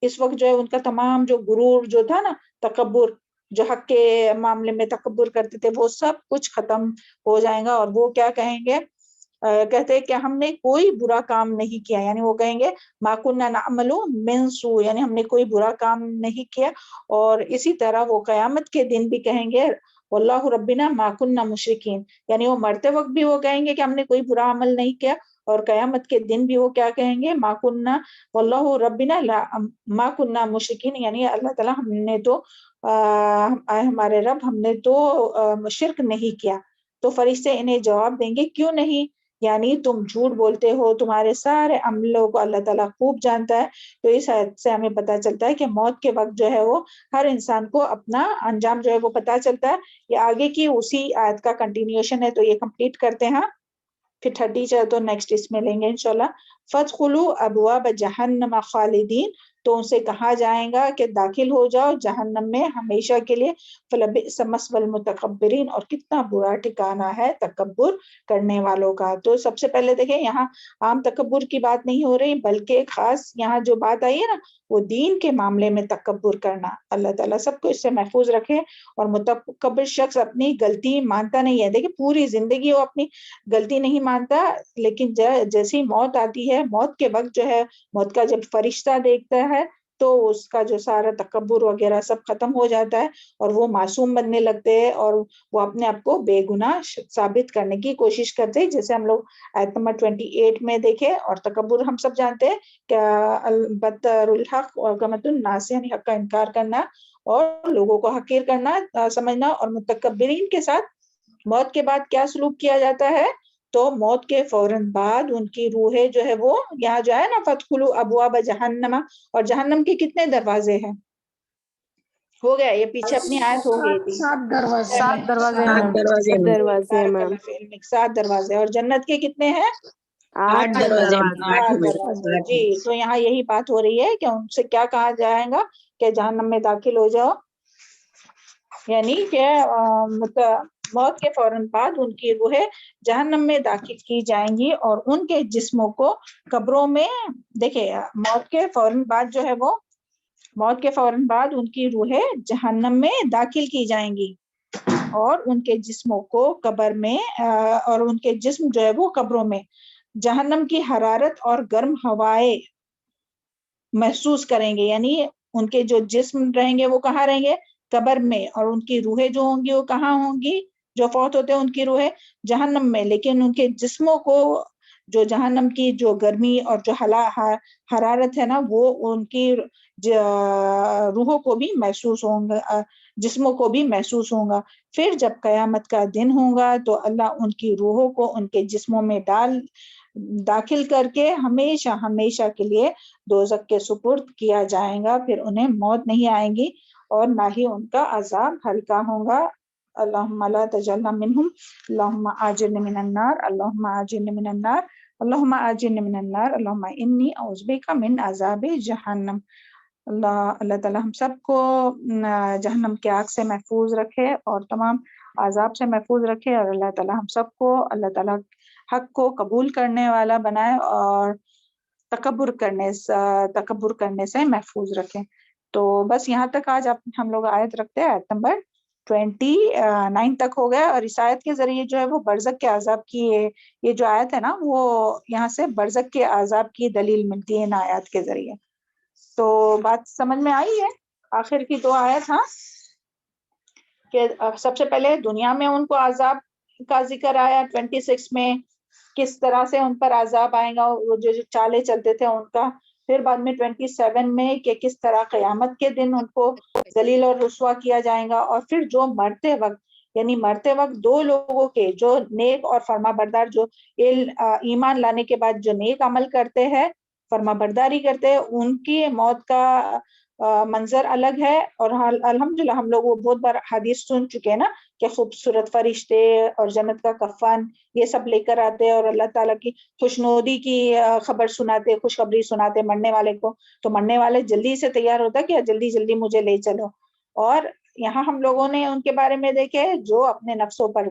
اس وقت جو ہے ان کا تمام جو غرور جو تھا نا, تکبر جو حق کے معاملے میں تکبر کرتے تھے, وہ سب کچھ ختم ہو جائے گا. اور وہ کیا کہیں گے, کہتے ہیں کہ ہم نے کوئی برا کام نہیں کیا, یعنی وہ کہیں گے ما کنا نعمل من سوء, یعنی ہم نے کوئی برا کام نہیں کیا. اور اسی طرح وہ قیامت کے دن بھی کہیں گے واللہ ربنا ما کنا مشرکین, یعنی وہ مرتے وقت بھی وہ کہیں گے کہ ہم نے کوئی برا عمل نہیں کیا, اور قیامت کے دن بھی وہ کیا کہیں گے ما کنا واللہ ربنا ما کنا مشرکین, یعنی اللہ تعالیٰ ہم نے تو ہمارے رب ہم نے تو شرک نہیں کیا. تو فرشتے انہیں جواب دیں گے کیوں نہیں, یعنی تم جھوٹ بولتے ہو, تمہارے سارے عملوں کو اللہ تعالیٰ خوب جانتا ہے. تو اس آیت سے ہمیں پتہ چلتا ہے کہ موت کے وقت جو ہے وہ ہر انسان کو اپنا انجام جو ہے وہ پتہ چلتا ہے. یہ آگے کی اسی آیت کا کنٹینیوشن ہے, تو یہ کمپلیٹ کرتے ہیں, پھر 30 چاہے تو نیکسٹ اس میں لیں گے انشاءاللہ. فَادْخُلُوا أَبْوَابَ جَهَنَّمَ خَالِدِينَ, تو ان سے کہا جائے گا کہ داخل ہو جاؤ جہنم میں ہمیشہ کے لیے. فَلَبِئْسَ مَثْوَى الْمُتَكَبِّرِينَ, اور کتنا برا ٹھکانہ ہے تکبر کرنے والوں کا. تو سب سے پہلے دیکھیں یہاں عام تکبر کی بات نہیں ہو رہی, بلکہ خاص یہاں جو بات آئی ہے نا وہ دین کے معاملے میں تکبر کرنا. اللہ تعالیٰ سب کو اس سے محفوظ رکھے. اور متکبر شخص اپنی غلطی مانتا نہیں ہے. دیکھیں پوری زندگی وہ اپنی غلطی نہیں مانتا, لیکن جیسی موت آتی ہے, موت کے وقت جو ہے موت کا جب فرشتہ دیکھتا ہے تو اس کا جو سارا تکبر وغیرہ سب ختم ہو جاتا ہے, اور وہ معصوم بننے لگتے ہیں, اور وہ اپنے آپ کو بے گناہ ثابت کرنے کی کوشش کرتے ہیں, جیسے ہم لوگ آیت نمبر 28 میں دیکھے. اور تکبر ہم سب جانتے ہیں کہ البتر الحق اور غمت الناس, یعنی حق کا انکار کرنا اور لوگوں کو حقیر کرنا سمجھنا. اور متکبرین کے ساتھ موت کے بعد کیا سلوک کیا جاتا ہے, تو موت کے فوراً بعد ان کی روحیں جو ہے وہ یہاں جو ہے نا فَادْخُلُوا أَبْوَابَ جَهَنَّمَ, اور جہنم کے کتنے دروازے ہیں, ہو گیا یہ پیچھے اپنی آیت ہو گئی تھی, 7 دروازے 7 دروازے ہیں. دروازے بارک میم. اللہ فی علمک, 7 دروازے. اور جنت کے کتنے ہیں, 8 دروازے. 8 دروازے. جی تو یہاں یہی بات ہو رہی ہے کہ ان سے کیا کہا جائے گا کہ جہنم میں داخل ہو جاؤ, یعنی کہ موت کے فوراً بعد ان کی روحیں جہنم میں داخل کی جائیں گی اور ان کے جسموں کو قبروں میں دیکھیں موت کے فوراً بعد جو ہے وہ موت کے فوراً بعد ان کی روحیں جہنم میں داخل کی جائیں گی اور ان کے جسموں کو قبر میں اور ان کے جسم جو ہے وہ قبروں میں جہنم کی حرارت اور گرم ہوائیں محسوس کریں گے. یعنی ان کے جو جسم رہیں گے وہ کہاں رہیں گے؟ قبر میں. اور ان کی روحیں جو ہوں گی وہ کہاں ہوں گی؟ جو فوت ہوتے ہیں ان کی روحیں جہنم میں. لیکن ان کے جسموں کو جو جہنم کی جو گرمی اور جو حرارت ہے نا وہ ان کی روحوں کو بھی محسوس ہوں گا, جسموں کو بھی محسوس ہوں گا. پھر جب قیامت کا دن ہوگا تو اللہ ان کی روحوں کو ان کے جسموں میں داخل کر کے ہمیشہ ہمیشہ کے لیے دوزخ کے سپرد کیا جائے گا. پھر انہیں موت نہیں آئے گی اور نہ ہی ان کا عذاب ہلکا ہوگا. اللہم لا تجعلنا منہم اللہم آجرنی من النار اللہم آجرنی من النار اللہم آجرنی من النار اللہم انی اعوذ بک من عذاب جہنم. اللہ تعالی ہم سب کو جہنم کے آگ سے محفوظ رکھے اور تمام عذاب سے محفوظ رکھے, اور اللہ تعالی ہم سب کو اللہ تعالی حق کو قبول کرنے والا بنائے اور تکبر کرنے سے محفوظ رکھے. تو بس یہاں تک آج ہم لوگ آیت رکھتے ہیں, آیت نمبر 29 تک ہو گیا. اور اس آیت کے ذریعے جو ہے وہ برزخ کے عذاب کی یہ جو آیت ہے نا وہ یہاں سے برزخ کے عذاب کی دلیل ملتی ہے ان آیات کے ذریعے. تو بات سمجھ میں آئی ہے؟ آخر کی 2 آیت ہاں کہ سب سے پہلے دنیا میں ان کو عذاب کا ذکر آیا 26 میں, کس طرح سے ان پر عذاب آئے گا, وہ جو چالے چلتے تھے ان کا. پھر بعد میں 27 میں کہ کس طرح قیامت کے دن ان کو ذلیل اور رسوا کیا جائے گا. اور پھر جو مرتے وقت 2 لوگوں کے جو نیک اور فرما بردار, جو ایمان لانے کے بعد جو نیک عمل کرتے ہیں, فرما برداری کرتے ہیں, ان کی موت کا منظر الگ ہے. اور الحمدللہ ہم لوگ وہ بہت بار حدیث سن چکے ہیں نا کہ خوبصورت فرشتے اور جنت کا کفن یہ سب لے کر آتے اور اللہ تعالیٰ کی خوشنودی کی خبر سناتے, خوشخبری سناتے مرنے والے کو. تو مرنے والے جلدی سے تیار ہوتا کہ جلدی جلدی مجھے لے چلو. اور یہاں ہم لوگوں نے ان کے بارے میں دیکھے جو اپنے نفسوں پر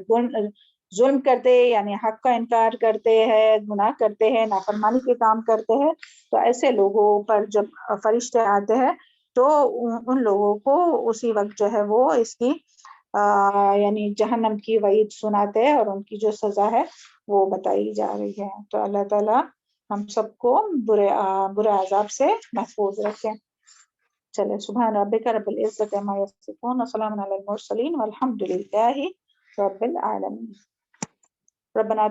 ظلم کرتے, یعنی حق کا انکار کرتے ہیں, گناہ کرتے ہیں, نافرمانی کے کام کرتے ہیں. تو ایسے لوگوں پر جب فرشتے آتے ہیں تو ان لوگوں کو اسی وقت جو ہے وہ اس کی یعنی جہنم کی وعید سناتے ہیں اور ان کی جو سزا ہے وہ بتائی جا رہی ہے. تو اللہ تعالی ہم سب کو برے عذاب سے محفوظ رکھے. چلے سبحان ربک رب العزت عما یصفون وسلام علی المرسلین والحمد للہ رب العالمین. ربنا